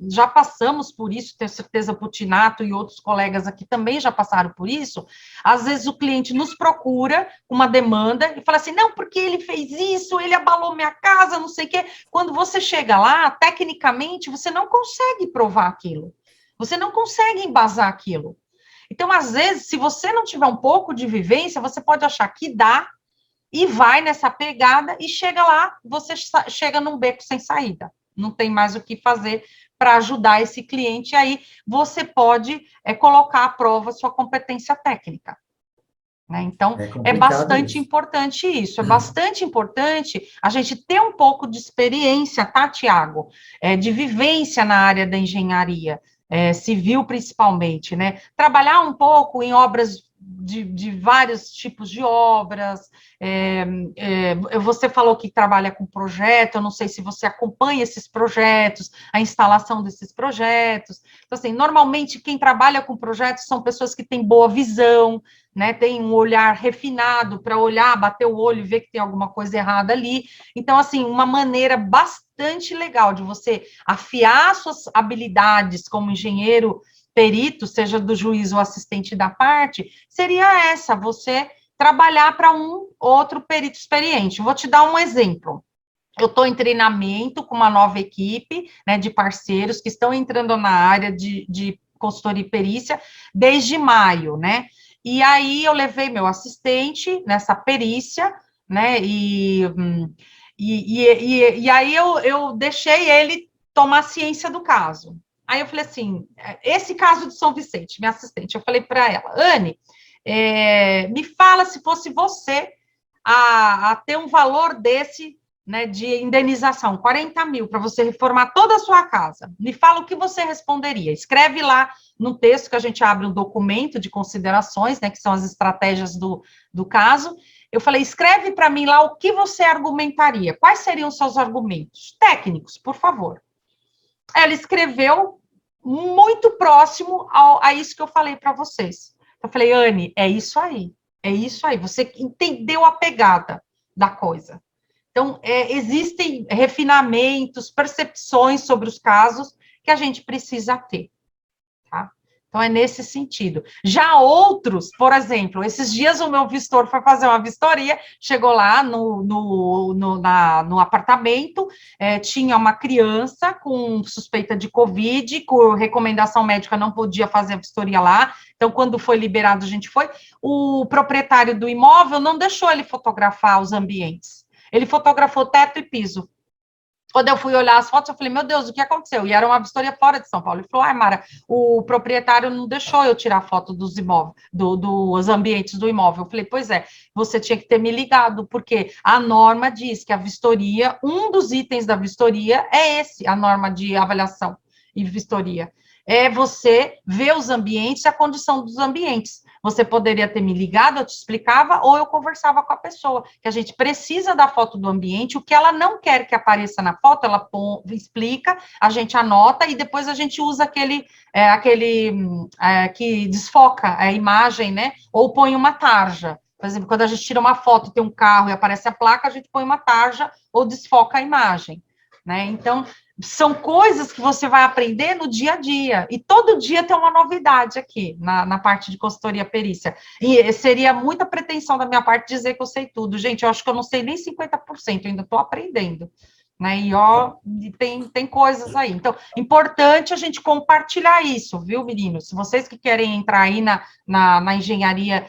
já passamos por isso, tenho certeza, Putinato e outros colegas aqui também já passaram por isso. Às vezes o cliente nos procura uma demanda e fala assim, não, porque ele fez isso, ele abalou minha casa, não sei o quê. Quando você chega lá, tecnicamente, você não consegue provar aquilo. Você não consegue embasar aquilo. Então, às vezes, se você não tiver um pouco de vivência, você pode achar que dá, e vai nessa pegada e chega lá, você chega num beco sem saída. Não tem mais o que fazer para ajudar esse cliente, aí você pode colocar à prova sua competência técnica. Né? Então, é bastante importante isso, é bastante importante a gente ter um pouco de experiência, tá, Tiago? De vivência na área da engenharia, civil principalmente, né? Trabalhar um pouco em obras de vários tipos de obras. Você falou que trabalha com projeto, eu não sei se você acompanha esses projetos, a instalação desses projetos. Então, assim, normalmente quem trabalha com projetos são pessoas que têm boa visão, né, tem um olhar refinado para olhar, bater o olho e ver que tem alguma coisa errada ali. Então, assim, uma maneira bastante legal de você afiar suas habilidades como engenheiro perito, seja do juiz ou assistente da parte, seria essa, você trabalhar para um outro perito experiente. Vou te dar um exemplo. Eu estou em treinamento com uma nova equipe, né, de parceiros que estão entrando na área de consultoria e perícia desde maio, né? E aí eu levei meu assistente nessa perícia, né? E aí eu deixei ele tomar ciência do caso. Aí eu falei assim, esse caso de São Vicente, minha assistente, eu falei para ela, Anne, me fala se fosse você a ter um valor desse, né, de indenização, 40 mil, para você reformar toda a sua casa. Me fala o que você responderia. Escreve lá no texto que a gente abre um documento de considerações, né, que são as estratégias do caso. Eu falei, escreve para mim lá o que você argumentaria. Quais seriam os seus argumentos? Técnicos, por favor. Ela escreveu muito próximo a isso que eu falei para vocês. Eu falei, Anne, é isso aí, você entendeu a pegada da coisa. Então, existem refinamentos, percepções sobre os casos que a gente precisa ter, tá? Então, é nesse sentido. Já outros, por exemplo, esses dias o meu vistor foi fazer uma vistoria, chegou lá no apartamento, tinha uma criança com suspeita de Covid, com recomendação médica, não podia fazer a vistoria lá, então, quando foi liberado, a gente foi. O proprietário do imóvel não deixou ele fotografar os ambientes. Ele fotografou teto e piso. Quando eu fui olhar as fotos, eu falei, meu Deus, o que aconteceu? E era uma vistoria fora de São Paulo. Ele falou, Mara, o proprietário não deixou eu tirar foto dos imóveis, dos ambientes do imóvel. Eu falei, pois é, você tinha que ter me ligado, porque a norma diz que a vistoria, um dos itens da vistoria é esse, a norma de avaliação e vistoria. É você ver os ambientes e a condição dos ambientes. Você poderia ter me ligado, eu te explicava, ou eu conversava com a pessoa, que a gente precisa da foto do ambiente, o que ela não quer que apareça na foto, ela explica, a gente anota, e depois a gente usa aquele que desfoca a imagem, né, ou põe uma tarja. Por exemplo, quando a gente tira uma foto, tem um carro e aparece a placa, a gente põe uma tarja ou desfoca a imagem, né, então... São coisas que você vai aprender no dia a dia, e todo dia tem uma novidade aqui, na parte de consultoria perícia, e seria muita pretensão da minha parte dizer que eu sei tudo, gente, eu acho que eu não sei nem 50%, eu ainda estou aprendendo, né, e tem coisas aí, então, importante a gente compartilhar isso, viu, meninos, se vocês que querem entrar aí na engenharia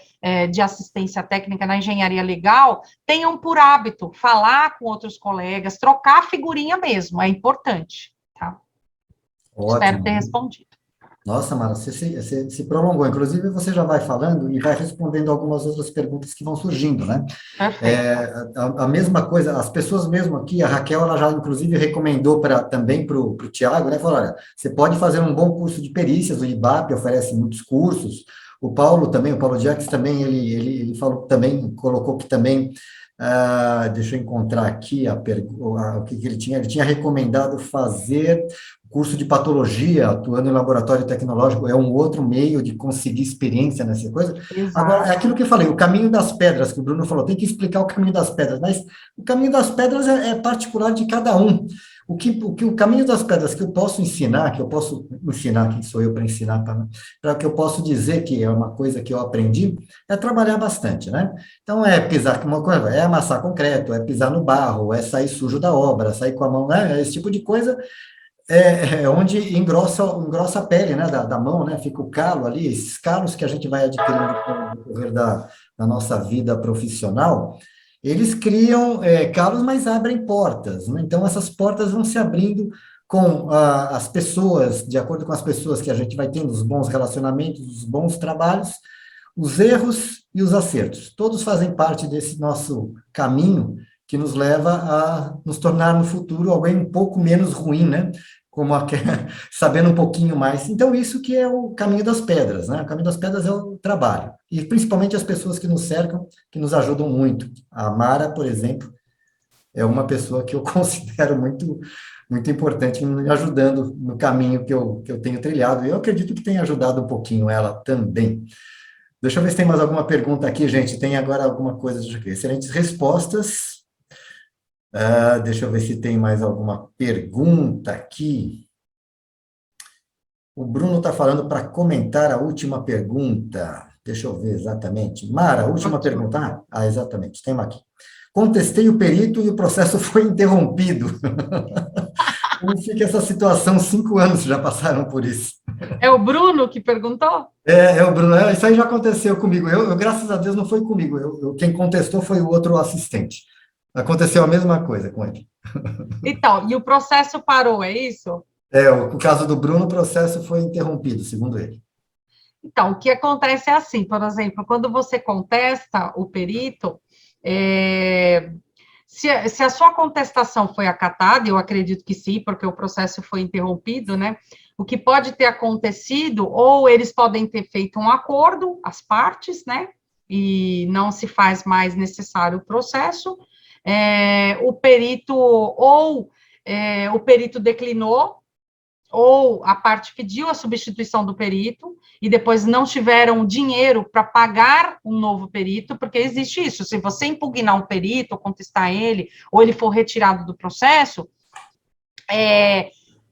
de assistência técnica, na engenharia legal, tenham por hábito falar com outros colegas, trocar figurinha mesmo, é importante, tá? Ótimo. Espero ter respondido. Nossa, Mara, você se prolongou. Inclusive, você já vai falando e vai respondendo algumas outras perguntas que vão surgindo, né? Perfeito. A mesma coisa, as pessoas mesmo aqui, a Raquel, ela já, inclusive, recomendou também para o Tiago, né? Falou, olha, você pode fazer um bom curso de perícias, o IBAP oferece muitos cursos. O Paulo também, o Paulo Jacques também, ele falou também, colocou que também, deixa eu encontrar aqui o que ele tinha recomendado fazer curso de patologia, atuando em laboratório tecnológico, é um outro meio de conseguir experiência nessa coisa. Exato. Agora, é aquilo que eu falei, o caminho das pedras, que o Bruno falou, tem que explicar o caminho das pedras, mas o caminho das pedras é particular de cada um. O caminho das pedras que eu posso ensinar, quem sou eu para ensinar, para que eu posso dizer que é uma coisa que eu aprendi, é trabalhar bastante, né? Então, é pisar uma coisa, é amassar concreto, é pisar no barro, é sair sujo da obra, sair com a mão, né? Esse tipo de coisa onde engrossa a pele, né, da mão, né? Fica o calo ali, esses calos que a gente vai adquirindo no decorrer da nossa vida profissional, eles criam calos, mas abrem portas, né? Então, essas portas vão se abrindo com as pessoas, de acordo com as pessoas que a gente vai tendo, os bons relacionamentos, os bons trabalhos, os erros e os acertos. Todos fazem parte desse nosso caminho que nos leva a nos tornar no futuro alguém um pouco menos ruim, né? Sabendo um pouquinho mais. Então, isso que é o caminho das pedras, né? O caminho das pedras é o trabalho. E, principalmente, as pessoas que nos cercam, que nos ajudam muito. A Mara, por exemplo, é uma pessoa que eu considero muito, muito importante, me ajudando no caminho que eu tenho trilhado. Eu acredito que tenha ajudado um pouquinho ela também. Deixa eu ver se tem mais alguma pergunta aqui, gente. Tem agora alguma coisa de excelentes respostas. Deixa eu ver se tem mais alguma pergunta aqui. O Bruno está falando para comentar a última pergunta. Deixa eu ver exatamente. Mara, a última pergunta. Exatamente, tem uma aqui. Contestei o perito e o processo foi interrompido. Como fica essa situação? 5 anos já passaram por isso. É o Bruno que perguntou? É o Bruno. Isso aí já aconteceu comigo. Eu, graças a Deus, não foi comigo. Quem contestou foi o outro assistente. Aconteceu a mesma coisa com ele. Então, e o processo parou, é isso? O caso do Bruno, o processo foi interrompido, segundo ele. Então, o que acontece é assim, por exemplo, quando você contesta o perito, se a sua contestação foi acatada, eu acredito que sim, porque o processo foi interrompido, né? O que pode ter acontecido, ou eles podem ter feito um acordo, as partes, né? E não se faz mais necessário o processo, o perito, ou o perito declinou, ou a parte pediu a substituição do perito, e depois não tiveram dinheiro para pagar um novo perito, porque existe isso, se você impugnar um perito, ou contestar ele, ou ele for retirado do processo,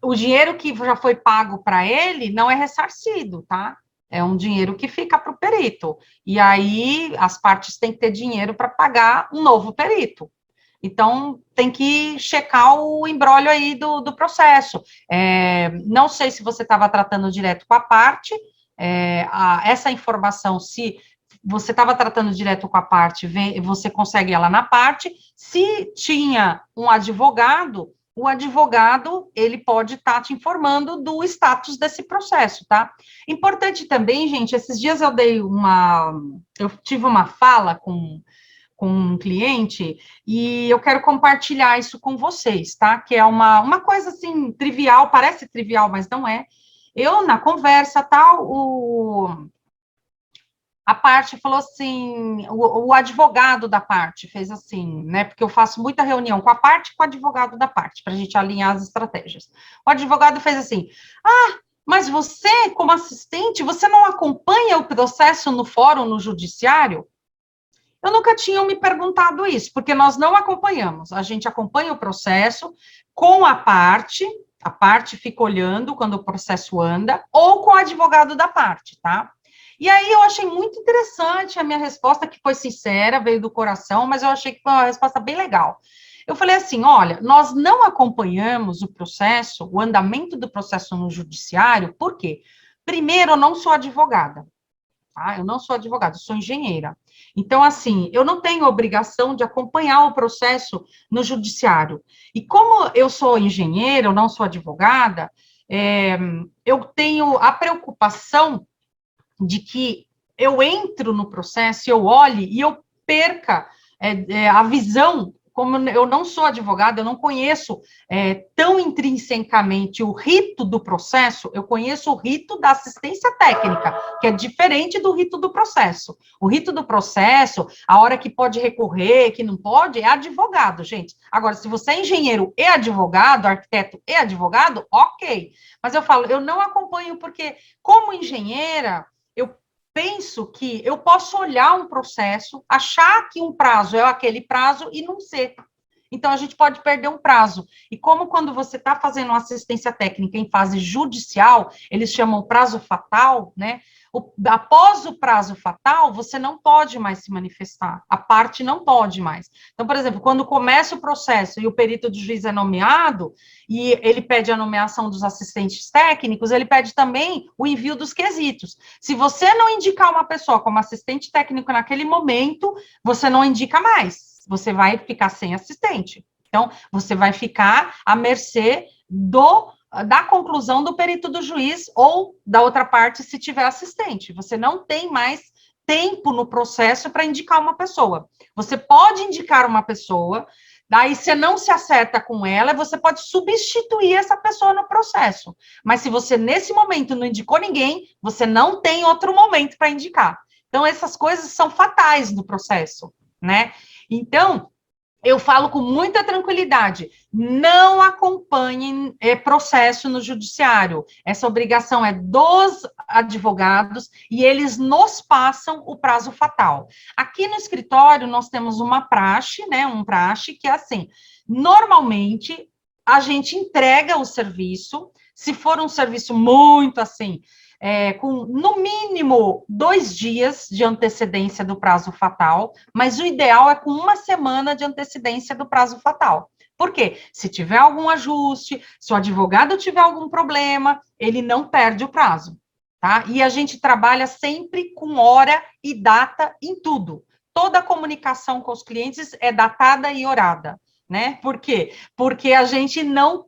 o dinheiro que já foi pago para ele não é ressarcido, tá? É um dinheiro que fica para o perito. E aí as partes têm que ter dinheiro para pagar um novo perito. Então, tem que checar o imbróglio aí do processo. Não sei se você estava tratando direto com a parte, essa informação, se você estava tratando direto com a parte, você consegue ela na parte. Se tinha um advogado, o advogado, ele pode estar te informando do status desse processo, tá? Importante também, gente, esses dias eu tive uma fala com um cliente, e eu quero compartilhar isso com vocês, tá? Que é uma coisa, assim, trivial, parece trivial, mas não é. Eu, na conversa, tal, a parte falou assim, o advogado da parte fez assim, né? Porque eu faço muita reunião com a parte e com o advogado da parte, para a gente alinhar as estratégias. O advogado fez assim, mas você, como assistente, você não acompanha o processo no fórum, no judiciário? Eu nunca tinha me perguntado isso, porque nós não acompanhamos. A gente acompanha o processo com a parte fica olhando quando o processo anda, ou com o advogado da parte, tá? E aí eu achei muito interessante a minha resposta, que foi sincera, veio do coração, mas eu achei que foi uma resposta bem legal. Eu falei assim, olha, nós não acompanhamos o processo, o andamento do processo no judiciário, por quê? Primeiro, eu não sou advogada, tá? Eu não sou advogada, eu sou engenheira. Então, assim, eu não tenho obrigação de acompanhar o processo no judiciário. E como eu sou engenheira, eu não sou advogada, eu tenho a preocupação de que eu entro no processo, eu olhe e eu perca a visão. Como eu não sou advogada, eu não conheço tão intrinsecamente o rito do processo, eu conheço o rito da assistência técnica, que é diferente do rito do processo. O rito do processo, a hora que pode recorrer, que não pode, é advogado, gente. Agora, se você é engenheiro e advogado, arquiteto e advogado, ok. Mas eu falo, eu não acompanho porque, como engenheira, penso que eu posso olhar um processo, achar que um prazo é aquele prazo e não ser. Então, a gente pode perder um prazo. E como quando você está fazendo uma assistência técnica em fase judicial, eles chamam prazo fatal, né? Após o prazo fatal, você não pode mais se manifestar. A parte não pode mais. Então, por exemplo, quando começa o processo e o perito do juiz é nomeado, e ele pede a nomeação dos assistentes técnicos, ele pede também o envio dos quesitos. Se você não indicar uma pessoa como assistente técnico naquele momento, você não indica mais. Você vai ficar sem assistente. Então, você vai ficar à mercê da conclusão do perito do juiz ou da outra parte, se tiver assistente. Você não tem mais tempo no processo para indicar uma pessoa. Você pode indicar uma pessoa, daí você não se acerta com ela, você pode substituir essa pessoa no processo. Mas se você, nesse momento, não indicou ninguém, você não tem outro momento para indicar. Então, essas coisas são fatais no processo, né? Então, eu falo com muita tranquilidade, não acompanhem processo no judiciário. Essa obrigação é dos advogados e eles nos passam o prazo fatal. Aqui no escritório, nós temos uma praxe, né, um praxe que é assim, normalmente, a gente entrega o serviço, se for um serviço muito assim, com, no mínimo, 2 dias de antecedência do prazo fatal, mas o ideal é com 1 semana de antecedência do prazo fatal. Por quê? Se tiver algum ajuste, se o advogado tiver algum problema, ele não perde o prazo, tá? E a gente trabalha sempre com hora e data em tudo. Toda a comunicação com os clientes é datada e horada. Né? Por quê? Porque a gente não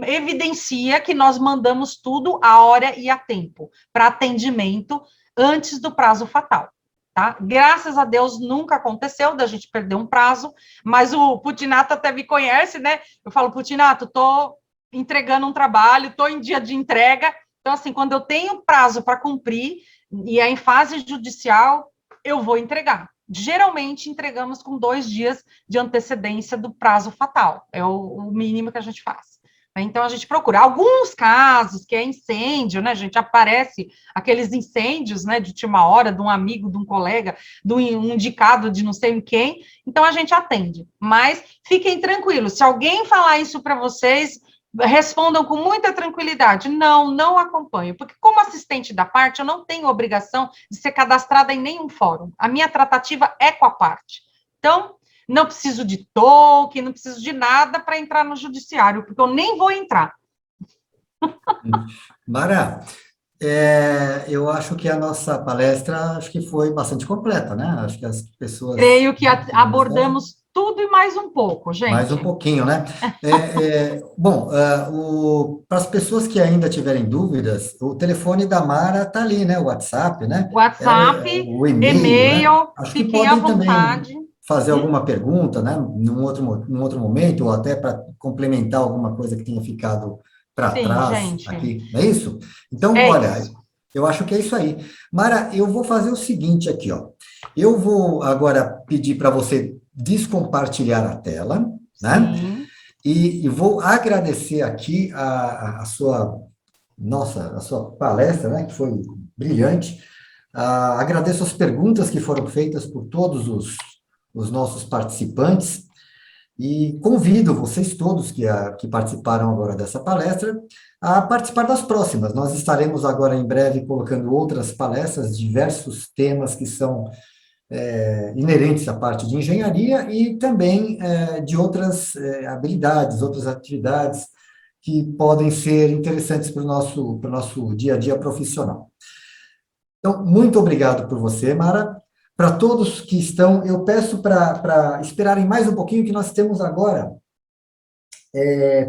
evidencia que nós mandamos tudo a hora e a tempo para atendimento antes do prazo fatal, tá? Graças a Deus nunca aconteceu da gente perder um prazo, mas o Putinato até me conhece, né? Eu falo, Putinato, tô entregando um trabalho, tô em dia de entrega, então assim, quando eu tenho prazo para cumprir e é em fase judicial, eu vou entregar. Geralmente entregamos com 2 dias de antecedência do prazo fatal, é o mínimo que a gente faz. Então, a gente procura. Alguns casos, que é incêndio, né, gente, aparece aqueles incêndios, né, de última hora, de um amigo, de um colega, de um indicado de não sei quem, então a gente atende. Mas fiquem tranquilos, se alguém falar isso para vocês, respondam com muita tranquilidade. Não acompanho, porque como assistente da parte, eu não tenho obrigação de ser cadastrada em nenhum fórum. A minha tratativa é com a parte. Então, não preciso de token, não preciso de nada para entrar no judiciário, porque eu nem vou entrar. Mara, eu acho que a nossa palestra acho que foi bastante completa, né? Acho que as pessoas... Creio que abordamos tudo e mais um pouco, gente. Mais um pouquinho, né? Bom, para as pessoas que ainda tiverem dúvidas, o telefone da Mara está ali, né? O WhatsApp, né? WhatsApp, o e-mail, né? Acho que fiquem à podem vontade. também fazer alguma pergunta, né? Num outro momento, ou até para complementar alguma coisa que tenha ficado para trás, gente. Aqui. É isso? Então, olha, eu acho que é isso aí. Mara, eu vou fazer o seguinte aqui, ó. Eu vou agora pedir para você descompartilhar a tela, né? E vou agradecer aqui a sua palestra, né? Que foi brilhante. Agradeço as perguntas que foram feitas por todos os nossos participantes. E convido vocês todos que participaram agora dessa palestra a participar das próximas. Nós estaremos agora em breve colocando outras palestras, diversos temas que são inerentes à parte de engenharia e também de outras habilidades, outras atividades que podem ser interessantes para o nosso dia a dia profissional. Então, muito obrigado por você, Mara. Para todos que estão, eu peço para esperarem mais um pouquinho, que nós temos agora,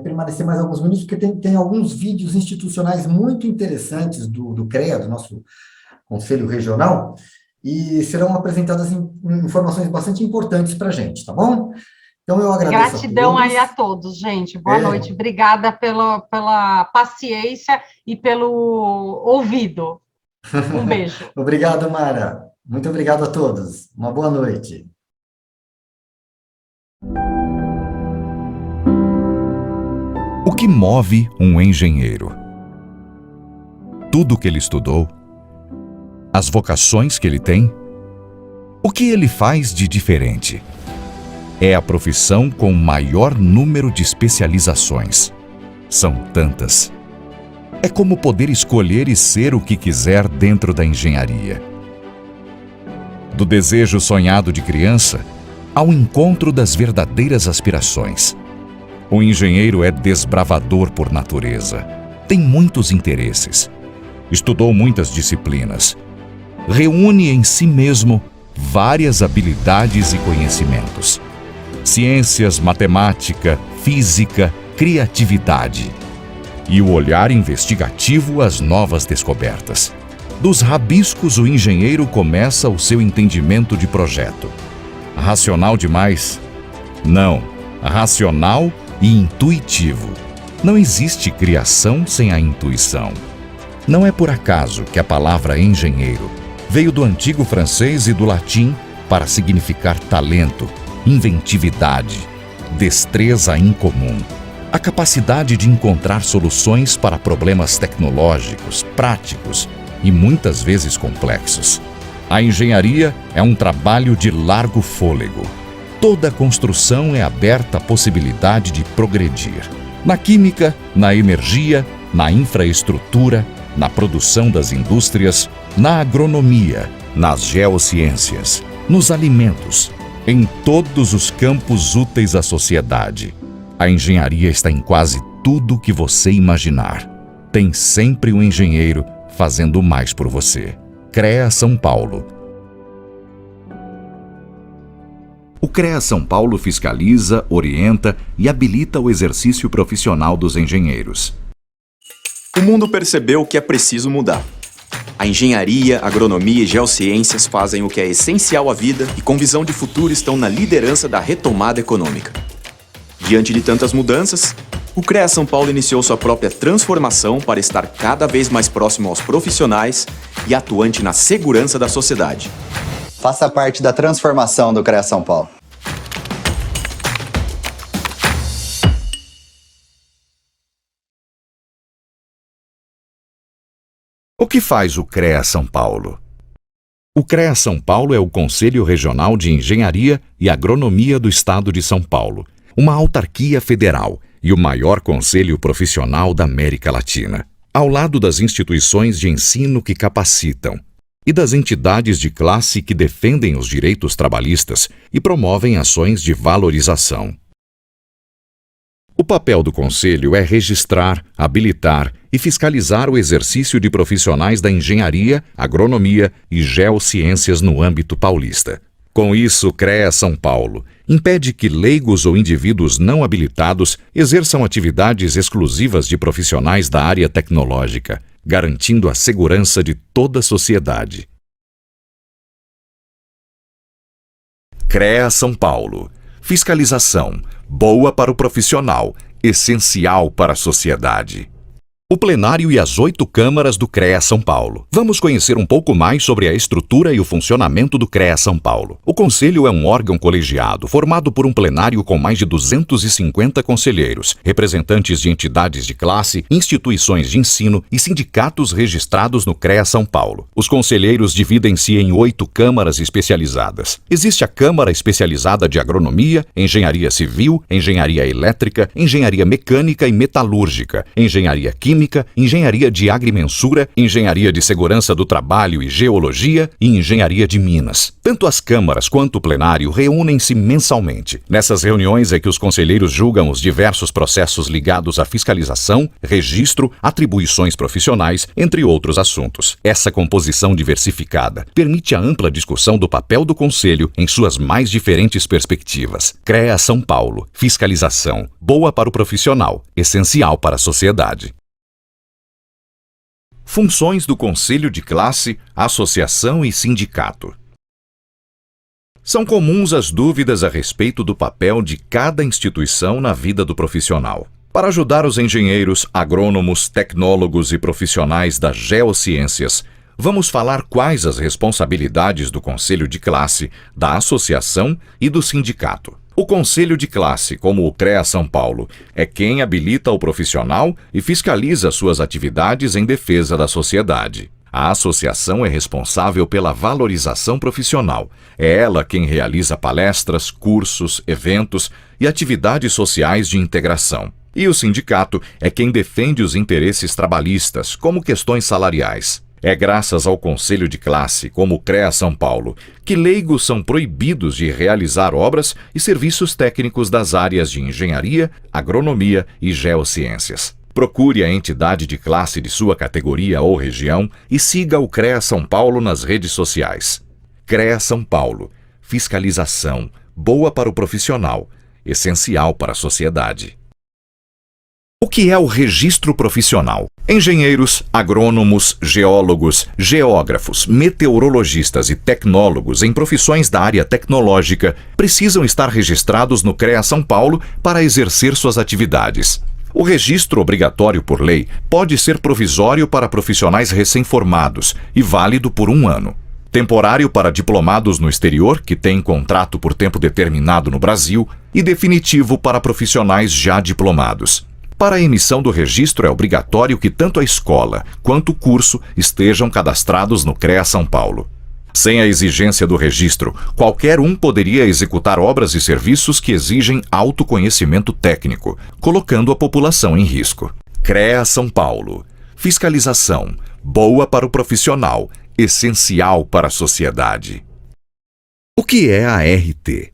permanecer mais alguns minutos, porque tem alguns vídeos institucionais muito interessantes do CREA, do nosso Conselho Regional, e serão apresentadas informações bastante importantes para a gente, tá bom? Então, eu agradeço Gratidão aí a todos, gente. Boa noite. Obrigada pela paciência e pelo ouvido. Um beijo. Obrigado, Mara. Muito obrigado a todos. Uma boa noite. O que move um engenheiro? Tudo que ele estudou? As vocações que ele tem? O que ele faz de diferente? É a profissão com maior número de especializações. São tantas. É como poder escolher e ser o que quiser dentro da engenharia. Do desejo sonhado de criança ao encontro das verdadeiras aspirações. O engenheiro é desbravador por natureza. Tem muitos interesses. Estudou muitas disciplinas. Reúne em si mesmo várias habilidades e conhecimentos. Ciências, matemática, física, criatividade. E o olhar investigativo às novas descobertas. Dos rabiscos, o engenheiro começa o seu entendimento de projeto. Racional demais? Não. Racional e intuitivo. Não existe criação sem a intuição. Não é por acaso que a palavra engenheiro veio do antigo francês e do latim para significar talento, inventividade, destreza incomum. A capacidade de encontrar soluções para problemas tecnológicos, práticos e muitas vezes complexos. A engenharia é um trabalho de largo fôlego. Toda construção é aberta à possibilidade de progredir. Na química, na energia, na infraestrutura, na produção das indústrias, na agronomia, nas geociências, nos alimentos, em todos os campos úteis à sociedade. A engenharia está em quase tudo que você imaginar. Tem sempre um engenheiro fazendo mais por você. CREA São Paulo. O CREA São Paulo fiscaliza, orienta e habilita o exercício profissional dos engenheiros. O mundo percebeu que é preciso mudar. A engenharia, agronomia e geociências fazem o que é essencial à vida e com visão de futuro estão na liderança da retomada econômica. Diante de tantas mudanças, o CREA São Paulo iniciou sua própria transformação para estar cada vez mais próximo aos profissionais e atuante na segurança da sociedade. Faça parte da transformação do CREA São Paulo. O que faz o CREA São Paulo? O CREA São Paulo é o Conselho Regional de Engenharia e Agronomia do Estado de São Paulo, uma autarquia federal e o maior conselho profissional da América Latina, ao lado das instituições de ensino que capacitam e das entidades de classe que defendem os direitos trabalhistas e promovem ações de valorização. O papel do Conselho é registrar, habilitar e fiscalizar o exercício de profissionais da engenharia, agronomia e geociências no âmbito paulista. Com isso, o CREA São Paulo impede que leigos ou indivíduos não habilitados exerçam atividades exclusivas de profissionais da área tecnológica, garantindo a segurança de toda a sociedade. CREA São Paulo. Fiscalização. Boa para o profissional, essencial para a sociedade. O plenário e as 8 câmaras do CREA São Paulo. Vamos conhecer um pouco mais sobre a estrutura e o funcionamento do CREA São Paulo. O Conselho é um órgão colegiado formado por um plenário com mais de 250 conselheiros, representantes de entidades de classe, instituições de ensino e sindicatos registrados no CREA São Paulo. Os conselheiros dividem-se em 8 câmaras especializadas. Existe a Câmara Especializada de Agronomia, Engenharia Civil, Engenharia Elétrica, Engenharia Mecânica e Metalúrgica, Engenharia Química, Engenharia de Agrimensura, Engenharia de Segurança do Trabalho e Geologia e Engenharia de Minas. Tanto as câmaras quanto o plenário reúnem-se mensalmente. Nessas reuniões é que os conselheiros julgam os diversos processos ligados à fiscalização, registro, atribuições profissionais, entre outros assuntos. Essa composição diversificada permite a ampla discussão do papel do Conselho em suas mais diferentes perspectivas. CREA São Paulo. Fiscalização. Boa para o profissional, essencial para a sociedade. Funções do Conselho de Classe, Associação e Sindicato. São comuns as dúvidas a respeito do papel de cada instituição na vida do profissional. Para ajudar os engenheiros, agrônomos, tecnólogos e profissionais das geociências, vamos falar quais as responsabilidades do Conselho de Classe, da Associação e do Sindicato. O Conselho de Classe, como o CREA São Paulo, é quem habilita o profissional e fiscaliza suas atividades em defesa da sociedade. A associação é responsável pela valorização profissional. É ela quem realiza palestras, cursos, eventos e atividades sociais de integração. E o sindicato é quem defende os interesses trabalhistas, como questões salariais. É graças ao Conselho de Classe, como o CREA São Paulo, que leigos são proibidos de realizar obras e serviços técnicos das áreas de engenharia, agronomia e geociências. Procure a entidade de classe de sua categoria ou região e siga o CREA São Paulo nas redes sociais. CREA São Paulo. Fiscalização. Boa para o profissional. Essencial para a sociedade. O que é o registro profissional? Engenheiros, agrônomos, geólogos, geógrafos, meteorologistas e tecnólogos em profissões da área tecnológica precisam estar registrados no CREA São Paulo para exercer suas atividades. O registro obrigatório por lei pode ser provisório para profissionais recém-formados e válido por 1 ano. Temporário para diplomados no exterior que têm contrato por tempo determinado no Brasil e definitivo para profissionais já diplomados. Para a emissão do registro é obrigatório que tanto a escola quanto o curso estejam cadastrados no CREA São Paulo. Sem a exigência do registro, qualquer um poderia executar obras e serviços que exigem autoconhecimento técnico, colocando a população em risco. CREA São Paulo. Fiscalização. Boa para o profissional, essencial para a sociedade. O que é a ART?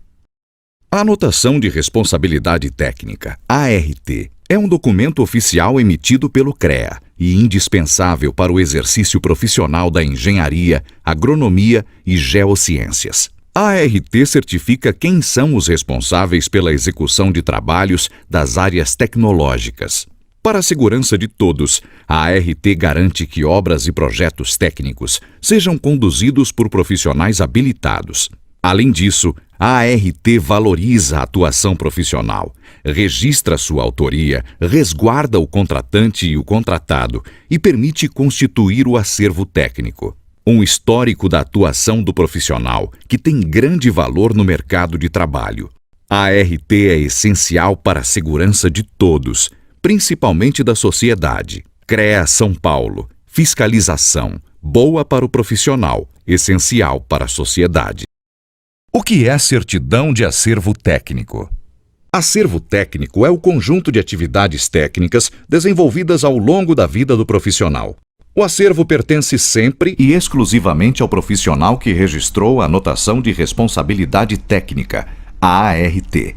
A Anotação de Responsabilidade Técnica, ART, é um documento oficial emitido pelo CREA e indispensável para o exercício profissional da engenharia, agronomia e geociências. A ART certifica quem são os responsáveis pela execução de trabalhos das áreas tecnológicas. Para a segurança de todos, a ART garante que obras e projetos técnicos sejam conduzidos por profissionais habilitados. Além disso, a ART valoriza a atuação profissional, registra sua autoria, resguarda o contratante e o contratado e permite constituir o acervo técnico. Um histórico da atuação do profissional que tem grande valor no mercado de trabalho. A ART é essencial para a segurança de todos, principalmente da sociedade. CREA São Paulo. Fiscalização. Boa para o profissional, essencial para a sociedade. O que é certidão de acervo técnico? Acervo técnico é o conjunto de atividades técnicas desenvolvidas ao longo da vida do profissional. O acervo pertence sempre e exclusivamente ao profissional que registrou a anotação de responsabilidade técnica, a ART.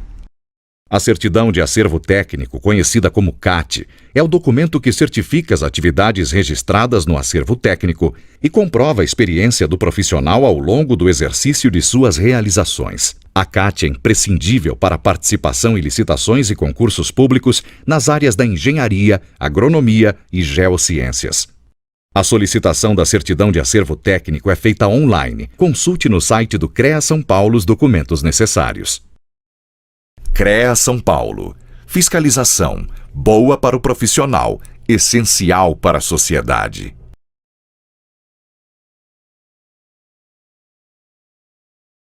A certidão de acervo técnico, conhecida como CAT, é o documento que certifica as atividades registradas no acervo técnico e comprova a experiência do profissional ao longo do exercício de suas realizações. A CAT é imprescindível para a participação em licitações e concursos públicos nas áreas da engenharia, agronomia e geociências. A solicitação da certidão de acervo técnico é feita online. Consulte no site do CREA São Paulo os documentos necessários. CREA São Paulo. Fiscalização. Boa para o profissional, essencial para a sociedade.